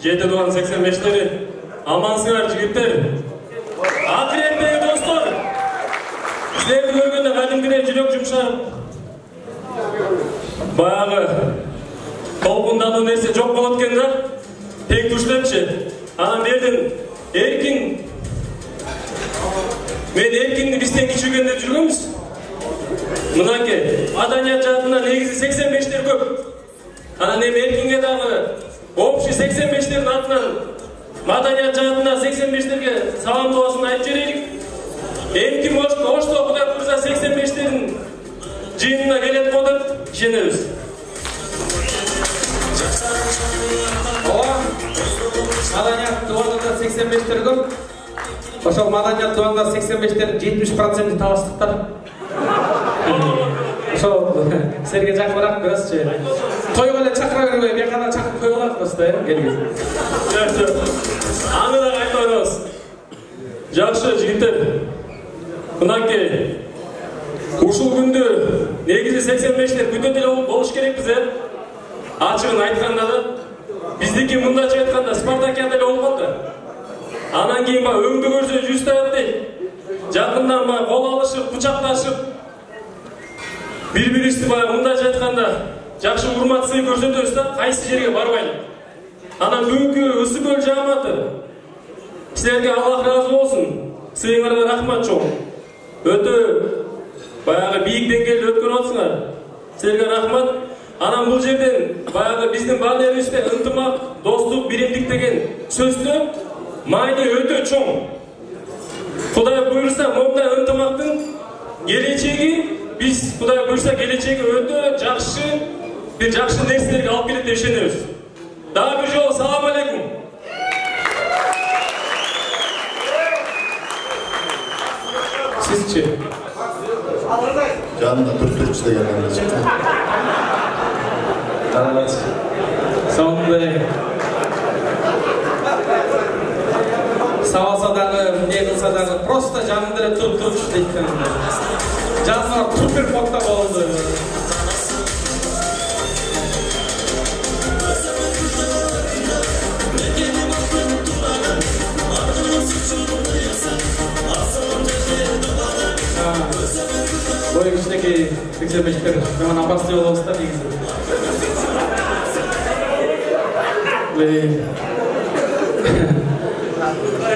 7-85-тери. Амансыңар жигиттер. Акыреттеги достор. Силерди көргөндө кадимкидей жүрөк жумшап. Баягы толкундагы нерсе жок болот экен да. Тек туштепчи. Анан бердин эркин мен эркинди бизден кичүүгөндөр жүргөнбүз. Мынакей, маданият жаатында негизи 85-тер көп. Анан эми эркинге дагы общий 85-тердин атынан маданият жаатында 85-терге саламдоосун айтып жиберейик. Эркин Ошто Кудай буйрса 85-тердин жыйынына келет болуп ишенебиз. Маданият тугандыда 85-тер көп. Ошол маданият туганда 85-тер 70% таластыктар. Ошол силерге жакыныраак бересичи. Тойго эле чакыра бербей, бияка чакырып коюп алат просто, келгиз. Аны да айтып беребиз. Жакшы жигиттер. Мынакей. Ушул күндө негизи 85-тер бүтө деле болуш керекпиз, Ачыгын айтканда да биздики мындача айтканда Спартакиада эле болгон да. Ана Анан кийин баягы өңдү көрсө жүз таап дейт. Жакындан баягы кол алышып, кучакташып, бири-бирибизди баягы мындайча айтканда жакшы урмат сый көрсөтөбүз да, кайсы жерге барбайлы. Анан бүгүнкү Ысык көл жааматы силерге Аллах разы болсун. Сыйыңарга рахмат чоң. Өтө баягы бийик деңгээлде өткөрүп атсыңар. Силерге рахмат. Анан бул жерден баягы биздин баалерибизде ынтымак, достук, биримдик деген сөздө маани өтө чоң. Кудай буйрса, мондай ынтымактын келечеги, биз Кудай буйрса келечеги өтө жакшы, бир жакшы нерселерге алып келет деп ишенебиз. Дагы бир жолу салам алейкум. Sizce? Жанында түртүрчү деген чыкты. Сондай сабаса дагы, эмне кылса дагы просто жанында эле турчу дейт. Жанына супер фото болду. Ой, кичинекей 85-тер жаман опасный болобуз да негизи.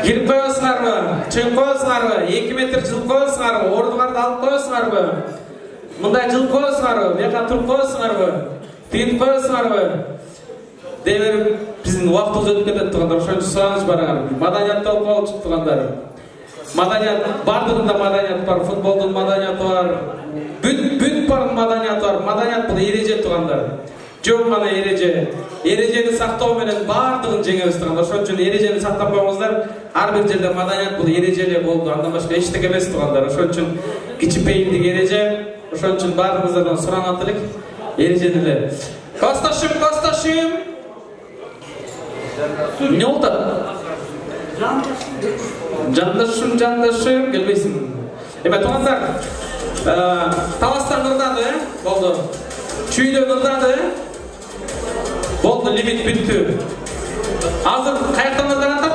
Кирип коесуңарбы? Чыгып коесуңарбы? 2 метр жылып коесуңарбы? Ордуңарды алып коесуңарбы? Мындай жылып коесуңарбы? Буяка туруп коесуңарбы? Тыйынып коесуңарбы? Дей берип биздин убактыбыз өтүп кетет тургандар, ошон үчүн сураныч барган. Маданиятты алып коелучу тургандар. Маданият, бардығында маданият бар, футболдың маданияты бар, бүт бардың маданияты бар. Маданият бұл ереже туғандар. Жоқ ғана ереже. Ережені сақтау менен бардығын жеңеміз туғандар. Ошон үчүн ережени сактап коюңуздар. Ар бир жерде маданият бұл ережеле болду. Андан башка эчтеке эмес туғандар. Ошон үчүн кичипейимдик ереже. Ошон үчүн баарыбыздардан суранат элек ережени эле. Косташым. Эмне болду? Жандашым, келбейсің. Туғандар, Таластан ырдады, болды. Чүйден ырдады, болды, лимит бүтті. Азыр қаяқтан ырдағандар?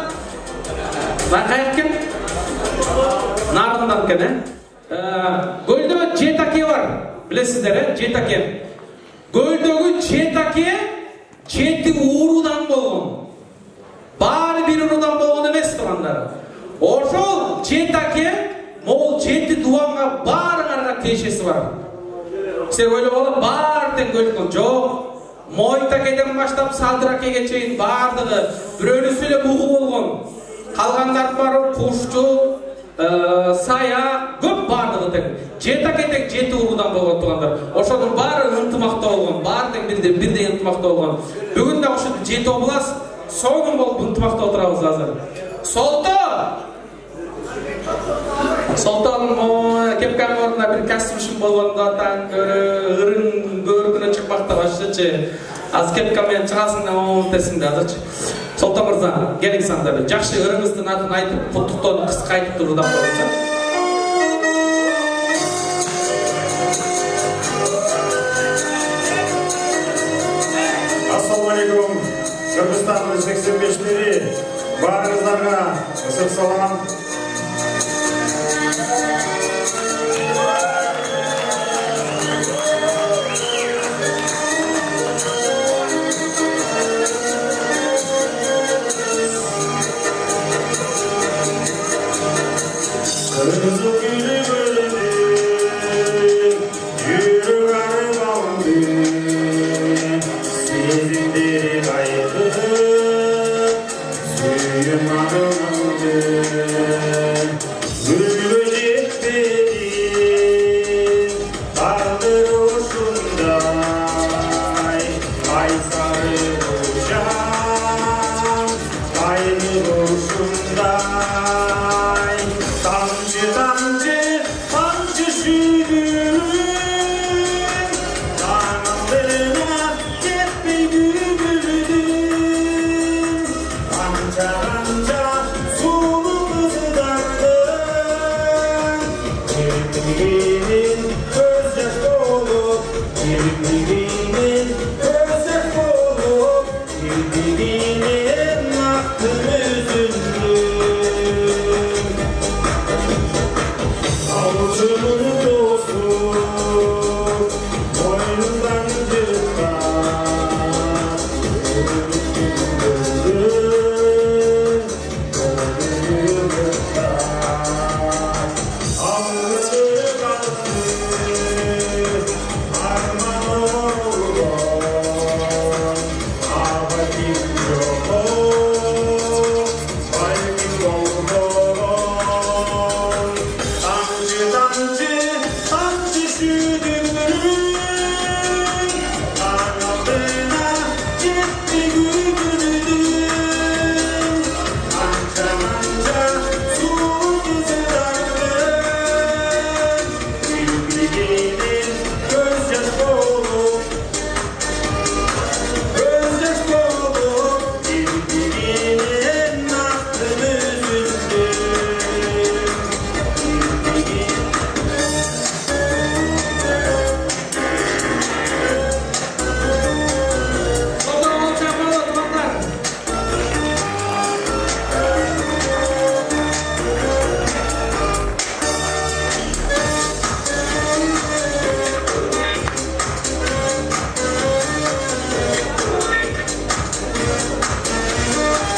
Қаяқ кен? Нарындан кен, Көлдө жетаке бар, білесіздер, жетаке. Көлдөгү жетаке, жеті урудан болған. Бары бир урудан болгон эмес тугандар. Ошол жетаке, могул жети дубанга баарыңарга тиешеси бар. Силер ойлоп алып, баары тең көлдөн жок. Мойтакеден баштап Садыракеге чейин баардыгы бирөөнүсү эле бугу болгон. Калгандар бар, Кушту, Сая, көп баардыгы тең. Жетаке тең жети урудан болгон тугандар. Ошонун баары ынтымакта болгон, баары тең бирдей ынтымакта болгон. Бүгүн да ошо жети облас соңын болып ынтымақта отырабыз азыр. Солтан кепканын ордуна бир костюмшум болгондо таң ырың көркүнө чыкмакта башчычы. Аз кепка менен чыгасың да десиң да азырчы. Солтан мырза, келиңиз анда бир жакшы ырыңыздын атын айтып, куттуктоонун кыска айтып туруудан болсо. Ассаламу алейкум. Кыргызстандын 85-лери баарыңыздарга ысык салам.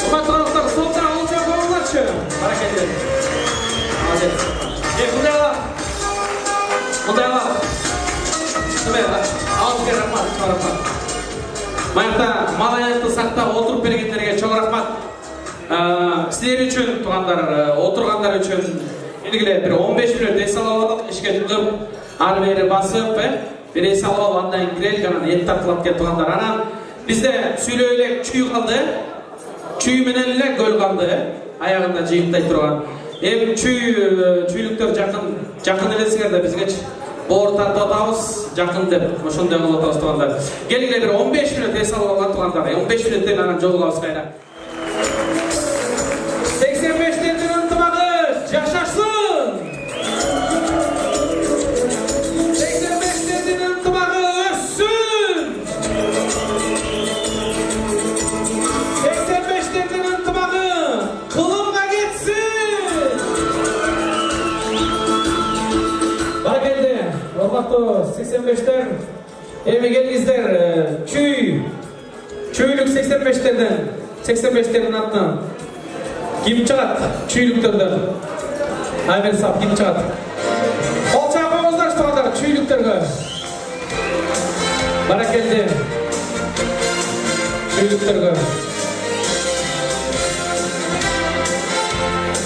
Urmatlıqlar, sol taraf olacak olurlarçı. Baraketli. Молодец. Bunday ala. Ağızga rahmat, çok rahmat. Mayaqta madaniyatni saqlab o'tirib berganlarga çok rahmat. Sizlar uchun tuğanlar, o'tirganlar uchun belgili bir 15 minut esalab ishga chiqib, arberi basib, bir esalab andan kirel kana et tartilib ketganlar. Ana bizde süylöylek çüy kaldı. Çüy menenle göl kaldı. Ayağında jeyiptay turgan. Hem çüylükler жақын елесіңер де бізге бор тартып атабыз, жақын деп, ошондой кылып атабыз тугандар. Келгиле бир 15 минут эс алып алган тугандар. 15 минуттен анан жолугабыз кайра. 85-тен ынтымагы жашашсын. 85-тен ынтымагы өссүн. 85-тен ынтымагы кылымга кетсин. Hormatlı 85'ler eve gelgizler çüylük 85'lerin atından kim çıkat çüylüklerden Aymer sap kim çıkat olça yapamazlar tutanlar çüylüklerge barak geldi çüylüklerge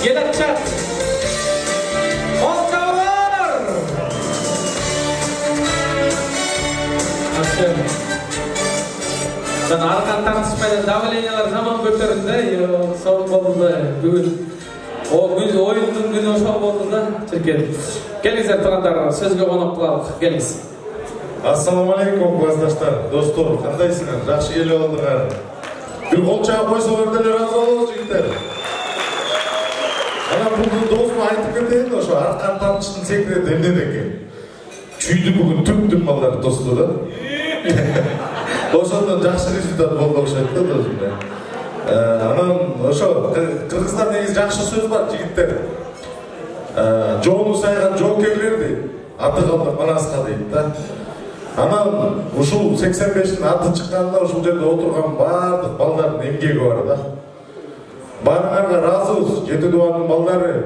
gelet çat Ben arkan tartışmayla davlenyalar zaman götüründe soğuk oldu bugün o gün oyunun günü soğuk oldu da Türkiye'de. Gelizler turanlar sözge konup kılalık geliz. Assalamu alaikum klassdaşlar, dostlar, kandaysыңар, жақсы келіп алдыңар. Bir қол чағып қойсаңардан разы болыңыз жігіттер. Ана бұл досыма айтып кетейін, ошо арқан тартыштың секреті эмнеде экен. Чүйді бүгін түп балдар досты да. Ошондон жакшы результат болду окшойт да досум. Анан ошо Кыргызстан негизи жакшы сөз бар жигиттер. Жоону сайган жоокерлерди аты калдык манаска дейт да. Анан ушул 85'tin аты чыкканда ушул жерде отурган баардык балдардын эмгеги бар да. Баарыңарга ыраазыбыз. Жети Дубандын балдары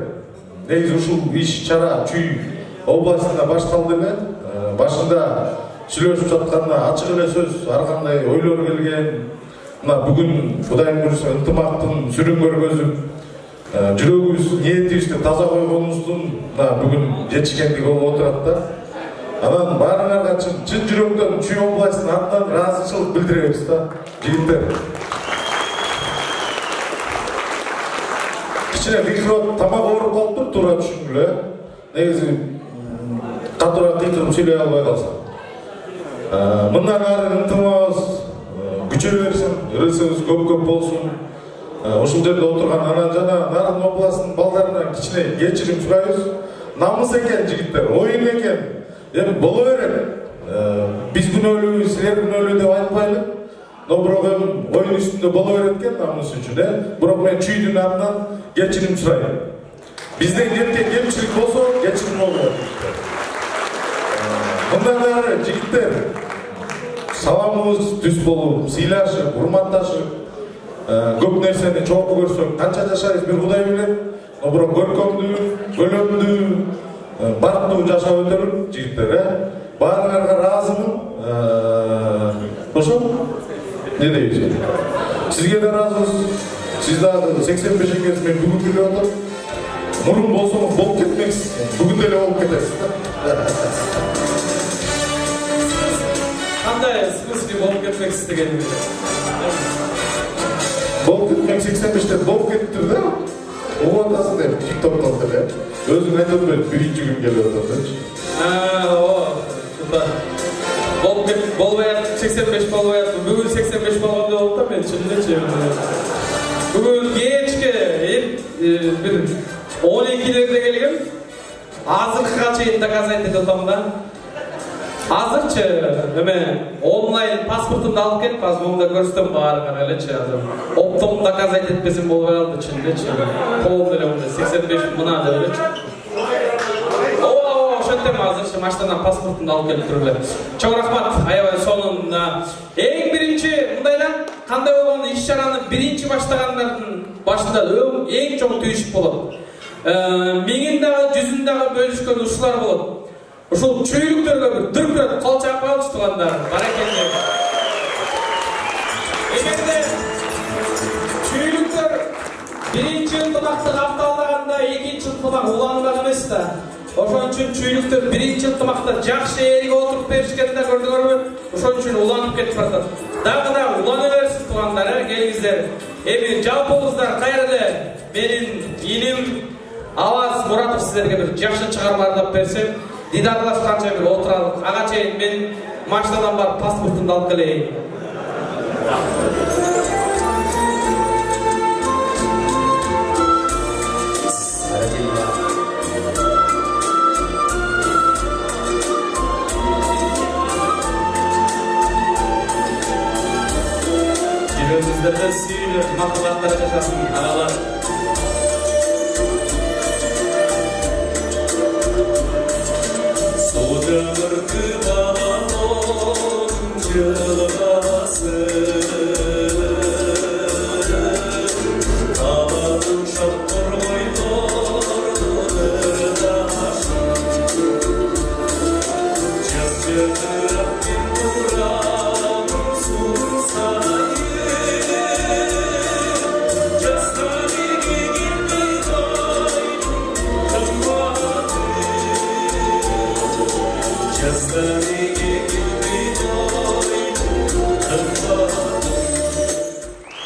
негизи ушул иш-чара Чүй областында башталды эле. Башында сүйлөшүп жатканда ачык эле сөз ар кандай ойлор келген. Мына бүгүн Кудайым буйруса ынтымактын сүрүн көргөзүп, жүрөгүбүз, ниетибизди таза койгонубуздун бүгүн жетишкендиги болуп отурат да. Анан баарыңарга чын жүрөктөн Чүй областынын атынан ыраазычылык билдиребиз да, жигиттер. Кичине микро тамак ооруп калыптыр, туура түшүнгүлө. Негизи катуураак кыйкырып сүйлөй албай калсам. Мындан ары ынтымабыз күчө берсин, ырысыбыз көп болсун. Ушул жерде отурган анан жана Нарын областынын балдарынан кичине кечирим сурайбыз. Намыс экен жигиттер, оюн экен. Эми боло берет. Биз күнөөлүү, силер күнөөлүү деп айтпайлы. Но бирок эми оюн үстүндө боло берет экен намыс үчүн, Бирок мен Чүйдүн атынан кечирим сурайм. Бизден кеткен кемчилик болсо кечирим болот. Мындан ары жигиттер саламыбыз түз болуп, сыйлашып, урматташып, көп нерсени чогуу көрсөк, канча жашайбыз бир Кудай билет. Бирок көркөмдүү, көлөмдүү, бактылуу жашап өтөлүп жигиттер, Баарыңарга ыраазымын. Ошо не дейбиз? Сизге да ыраазыбыз. Сиз дагы 85-ңиз мен бүгүн билип атам. Мурун болсоңуз болуп кетмексиз. Бүгүн деле болуп кетесиз. Кандай смысле болуп кетмексиз дегени? Болуп кетмек 85'те болуп кетиптир да. Угуп атасың деп TikToктон деле. Өзүң айтып бер, биринчи күн келип атат депчи. Болбой атып 85 болбой атып. Бүгүн 85 болгондой болуп да мен чынында. Бүгүн кечке бир 12'lerde келгем. Азыркыга чейин доказать этип атам да. Азырчы эме онлайн паспортумду алып келип, азыр монда көрсөтөм баарыңар элечи азыр. Оптом доказать этпесем болбой калды чындычы. Кол деле онда 85 мына деп элечи. Ошентем азырчы машинадан паспортумду алып келип туруп эле. Чоң рахмат. Аябай сонун эң биринчи мындай да кандай болгону иш-чараны биринчи баштагандардын башында эң чоң түйүшүк болот. Миңин дагы, жүзүн дагы бөлүшкөн ушулар болот. Ушул чүйлүктөргө бир дүркүрөт кол чаап коелучу туугандар. Баракелде. Эгерде чүйлүктөр биринчи ынтымакты капталдаганда экинчи ынтымак уланбак эмес да. Ошон үчүн чүйлүктөр биринчи ынтымакта жакшы эриге отуруп беришкенде көрдүңөрбү? Ошон үчүн уланып кетип баратат. Дагы улана берсин туугандар, келиңиздер. Эми жалпыбыздар кайрылы менин иним Аваз Муратов сиздерге бир жакшы чыгарма ырдап берсе, дидарлашканча бир отуралык. Ага чейин мен машинадан барып паспортумду алып келейин. Жүрөгүңүздөрдө сүйүү макулаттар жашасын, агалар.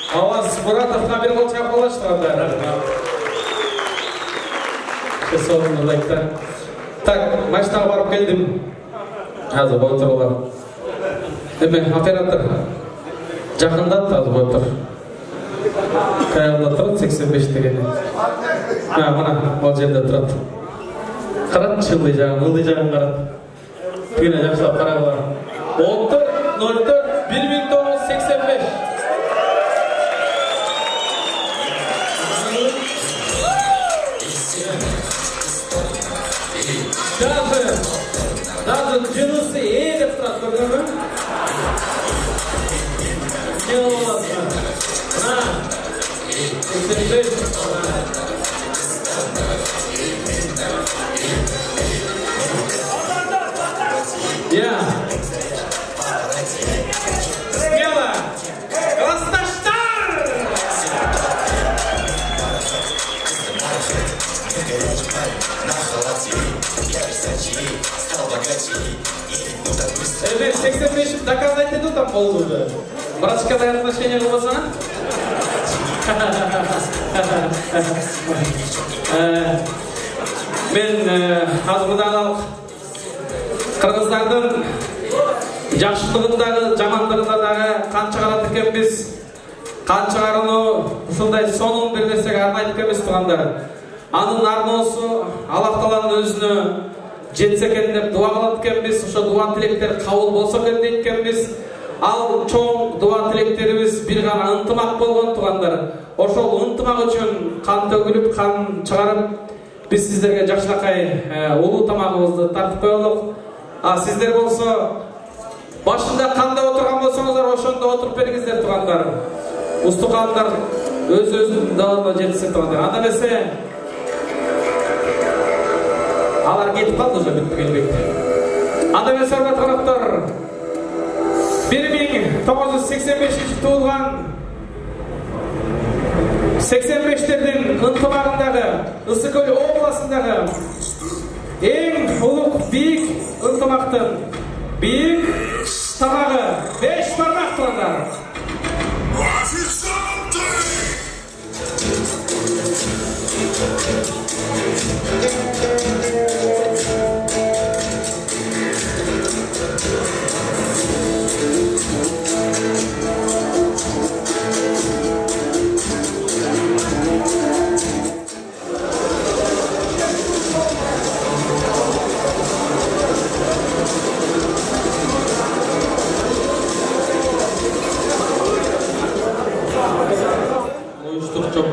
Аваз Муратовға бір қол чап болашты қандар. Соны лайктар. Так, машинаға барып келдім. Азы бой тұр олар. Эме, оператор жақындат азы бой тұр. Қайалда тұрады 85 дегені. Мына, ол жерде тұрады. Қарат, ылдый жағын қарат. Түгіне жақшылап қарағылар. 14.04.1985. Даже джинсы едет тұрады, көрдіңіз бе? Не боласың? Мына, 85. Я. Смело. Классташтар! Эбе, 85 доказать еду там болду уже. Братское отношение кылбасаңа? Мен азырдан Кыргыздардын жакшылыгындагы, жамандыгындагы канча карат экенбиз, канча кароону ушундай сонун бир нерсеге арнайт экенбиз туугандар. Анын арноосу Аллах Тааланын өзүнө жетсе экен деп дуа кылат экенбиз. Ошо дуа тилектер кабыл болсо экен дейт экенбиз. Ал чоң дуа тилектерибиз бир гана ынтымак болгон туугандар. Ошол ынтымак үчүн кан төгүлүп, кан чыгарып, биз сиздерге жакшынакай улуу тамагыбызды тартып коелук. Сиздер болсо башында кандай отурган болсоңуздар, ошондо отуруп бериңиздер туугандар. Устукандар өз-өзүнүн даалына жетсин туугандар. Анда эмесе алар кетип калды уже бүттү келбейт. Анда эмесе урматтуу коноктор, 1985 туулган 85-тердин ынтымагындагы Ысык Көл областындагы эң улук бийик ынтымактын бийик тамагы 5 бармак туугандар.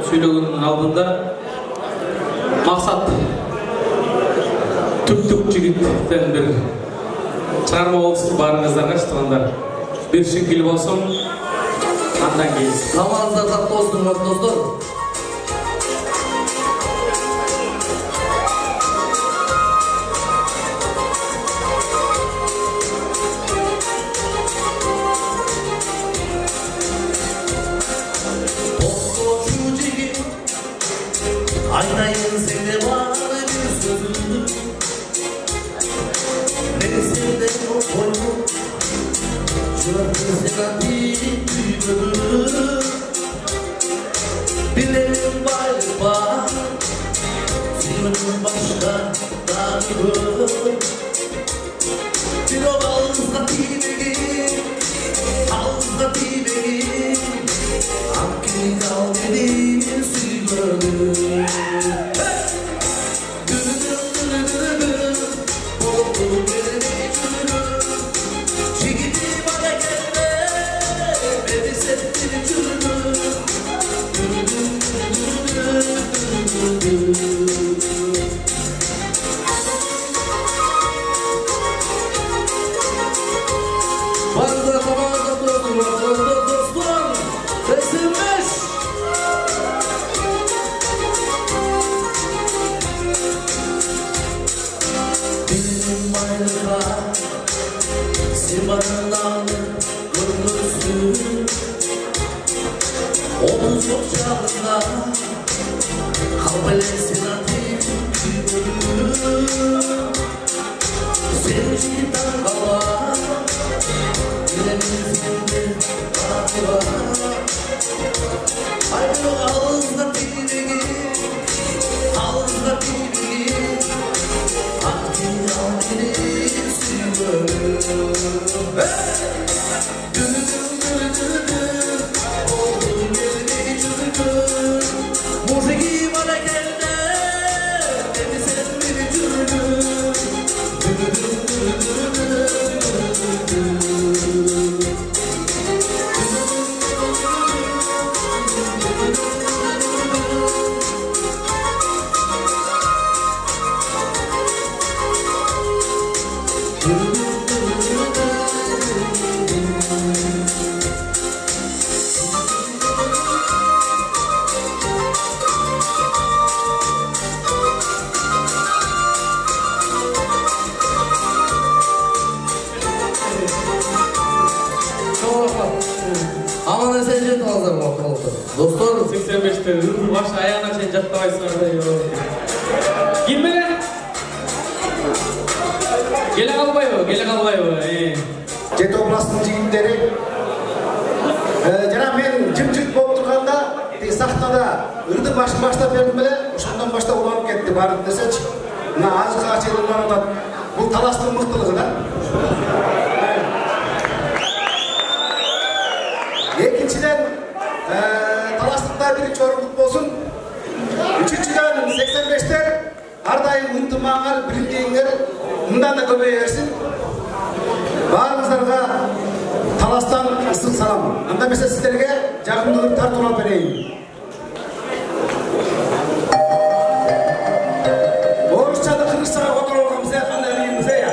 Сөйлөгөнүн алдында максат түптүк жигиттен бир чыгарма болсун баарыңыздарга туугандар. Бир шиңгил болсун, Andan keyin. Намазда тапты olsun dostlar. Aynayın sende var bir sözüm. Beni senden o koyun. Şurası sana bir büyüdüm. Bilelim bayılma. Senin başka dağılır. Bir o ağızda dileğim. Ağızda dileğim. Hakkını al benim suylarım. Bazı zamanında dostlar, resimmiş. Benim ayrıca simanından görürsün. Onun çok çağında kalbelesin ateş görür. Sevgiden kalan dilemizinde var. Ayrı ağızda dileği, ağızda dileği. Hakkını al benim suylarım. Oldum geldi çürüdüm. Muziği bana geldi, beni sen beni çürüdüm. Aman sen jet alacağım oldu. Dostlar 85'te baş ayağına sen jattabaysın orada. Kim bilen? Gele kalbayбы. Jet oblastın jigitleri. Jana men jim-jit болып turganda, sahtada ырдың башын баштап бердим беле, ошондон баштап уланып кетти баардык нерсечи. Мына ажыга чейин атат. Бул талаштын мыктылыгы да. Экинчиден талаштыкта биринчи орунлук болсун. Үчүнчүдөн 85'тер ар дайым ынтымаңар, билимдеңер мындан да көбөйө берсин. Баарыңыздарга таластан ысык салам. Анда эмесе сиздерге жакындыгын тартуулап берейин. Орусчаны кыргызчага которуп алганбыз, кандай билимбиз я.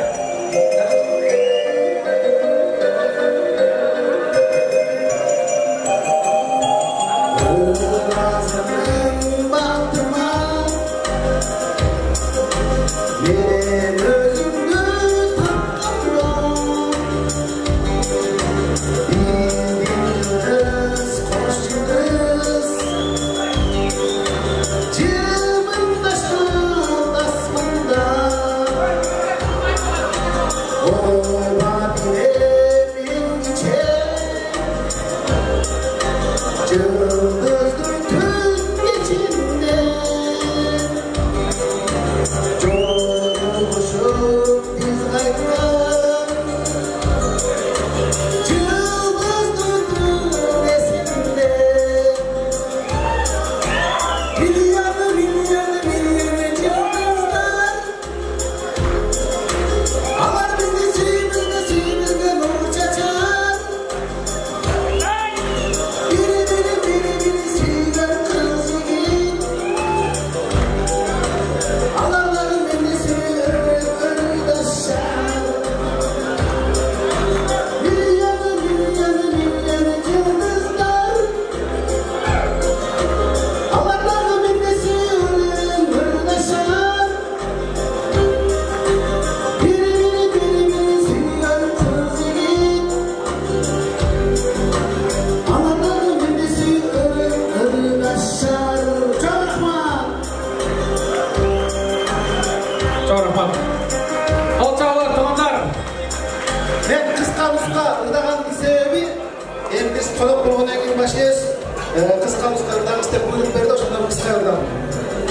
деп бұйрық берді, ошондон кыска кылдым.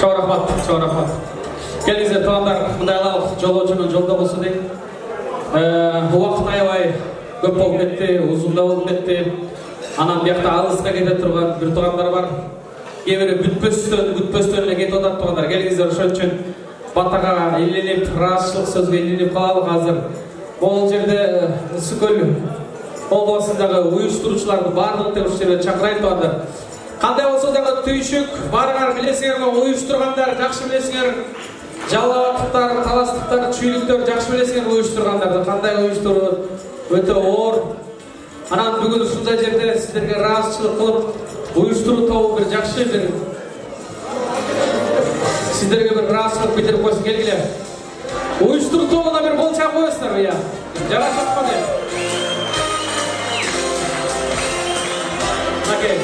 Чоң рахмат. Келиңиздер туугандар, мындай алалык жолоочунун жолдо болсо дейт. Убакыт аябай көп болуп кетти, узун да болуп кетти. Анан биякта алыска кете турган бир туугандар бар. Кээ бири күтпөстөн эле кетип атат туугандар. Келиңиздер ошон үчүн батага илинип, ыраазычылык сөзгө илинип калалык азыр. Бул жерде Ысык көл областындагы уюштуруучуларды баардык тебиштерге чакырайт туугандар. Кандай болсо дагы түйшүк барыңар билесиңер, уюштургандар жакшы билесиңер. Жалааттыктар, таластыктар, чүйлүктөр жакшы билесиңер уюштургандарды. Кандай уюштуруу өтө оор. Анан бүгүн ушундай жерде сиздерге ыраазычылык кылып, уюштуруу тобу бир жакшы бир сиздерге бир ыраазычылык билдирип койсун. Келгиле. Уюштуруу тобуна бир кол чаап коесуздар, ыя. Жарашат деп. Окей.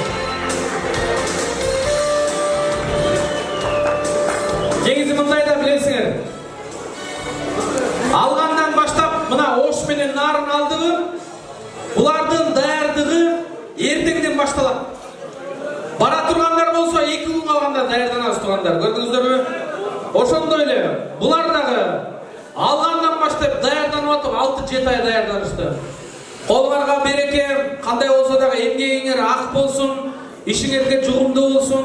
Негизи мындай да билесиңер. Алгандан баштап мына ош менен нарын алдыгы, булардын даярдыгы эртеңден башталат. Бара тургандар болсо 2 күн калганда даярданабыз туугандар. Көрдүңүздөрбү? Ошондой эле булар дагы алгандан баштап даярданып атып 6-7 ай даярданышты. Колуңарга береке, кандай болсо дагы эмгегиңер ак болсун, ишиңерге жугумдуу болсун.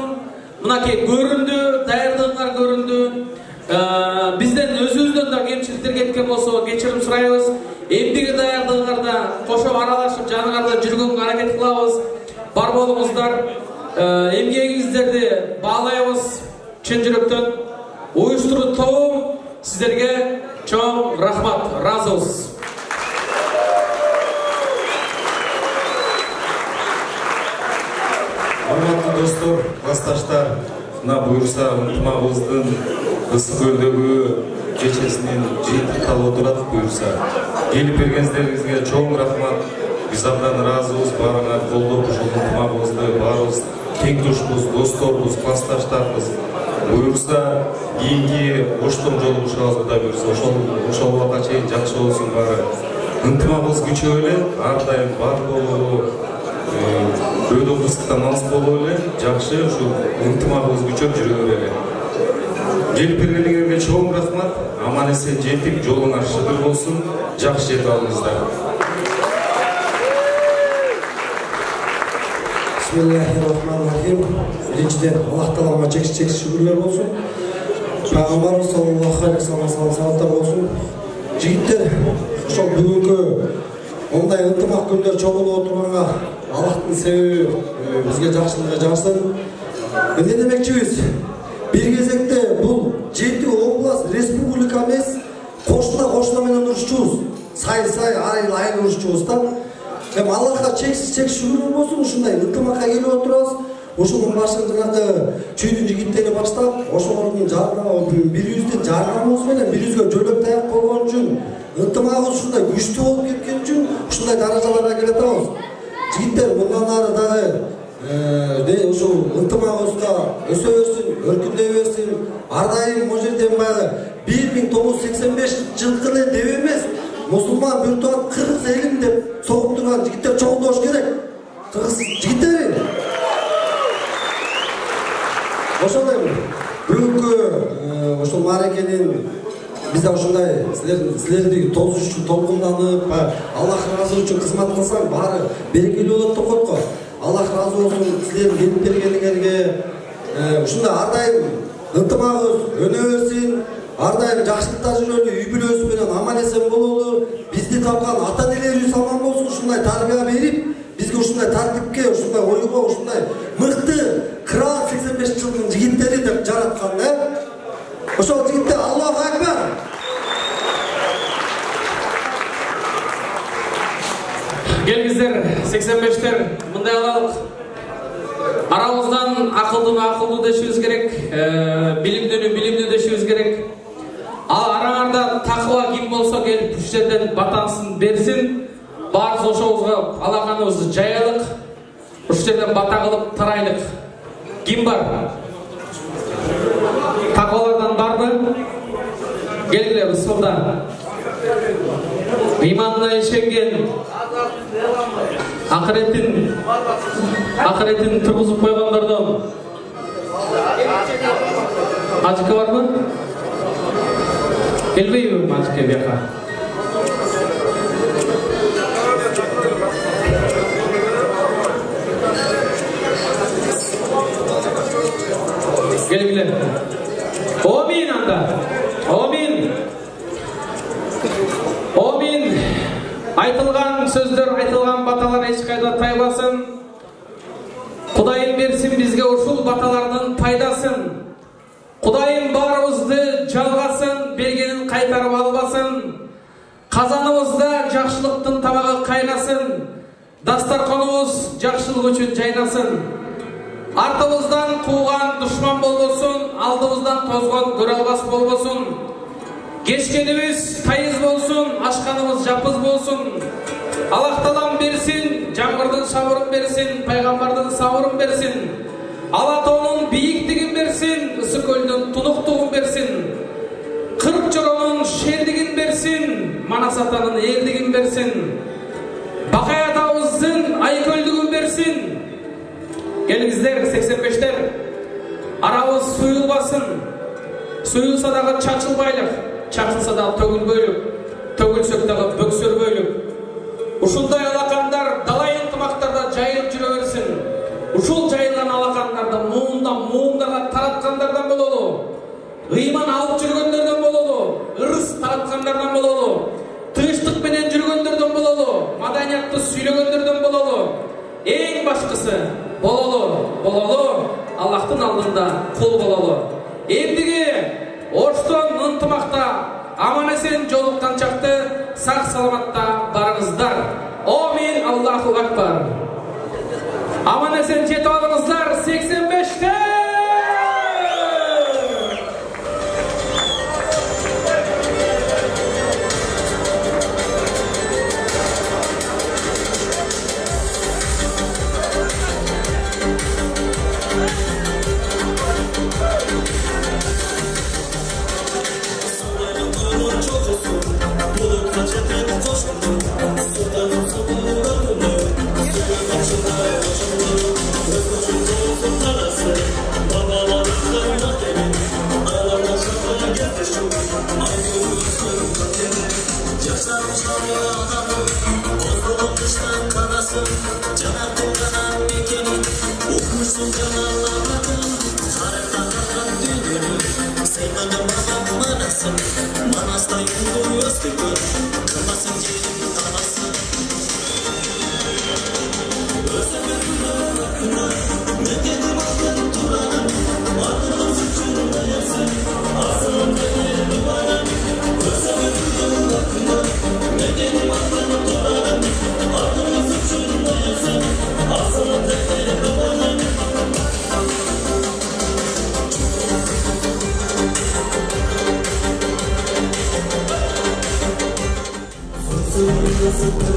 Мынакей көрүндү, даярдыгыңар көрүндү. Бизден өзүбүздөн да кемчиликтер кеткен болсо кечирим сурайбыз. Эмдиги даярдыгыңарда кошо аралашып жаныңарда жүргөнгө аракет кылабыз. Бар болуңуздар. Эмгегиңиздерди баалайбыз чын жүрөктөн. Уюштуруу тобу сиздерге чоң рахмат, ыраазыбыз. Урматтуу достор, классташтар, мына буюрса ынтымагыбыздын Ысык көлдөгү кечесинин жыйынтыкталып отурат буюрса. Келип бергениңиздерге чоң рахмат. Биз абдан ыраазыбыз, баарыңар колдоп ушул ынтымагыбызды баарыбыз тең тушбуз, досторбуз, классташтарбыз. Буюрса кийинки оштон жолугушабыз да буюрса ошол убакка чейин жакшы болсун баары. Ынтымагыбыз күчөп эле, ар дайым бар болуу, өйдө кыстыкта манс болуп эле, жакшы ушу ынтымагыбыз күчөп жүрө берели. Келип бергениңерге чоң рахмат. Аман эсен жетип, жолуңар шыгыр болсун, жакшы жетип алыңыздар. Бисмиллахиррахманиррахим. Биринчиден Аллах Таалага чексиз шүгүрлөр болсун. Пайгамбарыбыз саллаллаху алейхи саламаттар болсун. Жигиттер, ошол бүгүнкү мындай ынтымак күндө чогулуп отурганга Аллахтын себеби бизге жакшылыгы жашсын. Эмне демекчибиз? Bir кезекте бул 7 область республика эмес, кошуна менен урушчубуз. Сай айыл урушчубуз да. Эми Аллахка чексиз шүгүр болсун, ушундай ынтымакка келип отурабыз. Ошонун башын жанагы чүйдүн жигиттери баштап, ошолордун жардамы, бирибиздин жардамыбыз менен бирибизге жөлөк таяк болгон үчүн, ынтымагыбыз ушундай күчтүү болуп кеткен үчүн ушундай даражаларга келе атабыз. Жигиттер мындан ары дагы ушул ынтымагыбызга өсө берсин, өркүндөй берсин. Ар дайым могу жерден баягы 1985 жылкы эле деп эмес, мусулман бир туган кыргыз элим деп согуп турган жигиттер чоңдош керек. Кыргыз жигиттери. Ошондой бүгүнкү ошол мааракенин бизде ушундай силерди тосуш үчүн толкунданып, Аллах ыраазы үчүн кызмат кылсаң баары берекелүү болот деп койко. Аллах разы болсун силердин келип бергениңерге. Ушундай ар дайым ынтымагыбыз өнө берсин. Ар дайым жакшылыкта жүрөлү, үй бүлөбүз менен аман эсен бололу. Бизди тапкан ата энелерибиз аман болсун, ушундай тарбия берип, бизге ушундай тартипке, ушундай ойго, ушундай мыкты крал 85 жылдын жигиттери деп жараткан, Ошол жигиттер Аллаху акбар. Келиңиздер 85-тер мындай алалык. Арабыздан акылдуу дешибиз керек, билимдүүнү дешибиз керек. Араңарда такыба ким болсо келип үч жерден батасын берсин. Баарыбыз ошобузга алаканыбызды жаялык. Үч жерден бата кылып тарайлык. Ким бар? Такыбалардан барбы? Келгиле бисмилла. Иманына ишенген, акыретін тұрғызып қойғандардың Azıcık var mı? Gelmeyi mi azıcık bir yaka? Gel. Amin anda. Amin. Amin. Айтылған сөздер, айтылған баталар ешқайда тайбасын. Құдайым берсін бізге ушул баталардың пайдасын. Құдайым барымызды жалғасын, бергенін қайтарып албасын. Қазанымызда жақшылықтың табағы қайнасын. Дастарханымыз жақшылық үшін жайнасын. Артымыздан қуған дұшман болбосын, алдымыздан тозған көре албас болбосын. Кешкенimiz тайыз болсын, ашқанымыз жапыз болсын. Аллах берсін, жаңғырдың шамырын берсін, пайғамбардың сабырын берсін. Алатауның биіктігін берсін, Ысыкөлдің тұнықтығын берсін. Қырық жырының шердігін берсін, Манас атаның ердігін берсін. Бақай атауыздың айкөлдігін берсін. Келіңіздер, 85-тер, арамыз сұйылбасын. Сұйылса дағы чачылбайлық, чачылса дағы төгілбөйлік, төгілсек дағы бөксөрбөйлік. Ушундай алақандар дала ынтымақтарда жайылып жүре берсин. Ушул жайылган алақандарды муындарға таратқандардан бололу. Ыйман алып жүргөндөрдөн бололу. Ырыс таратқандардан бололу. Тынчтык менен жүргөндөрдөн бололу. Маданиятты сүйлөгөндөрдөн бололу. Эң башкысы бололу. Аллахтын алдында кул бололу. Эмдиги Оштон ынтымакта аман-есен жолуккан чакты сак саламатта барыңыздар. Амин, Аллаху акбар. Аман-есен жетип алыңыздар 85-те. Nasıl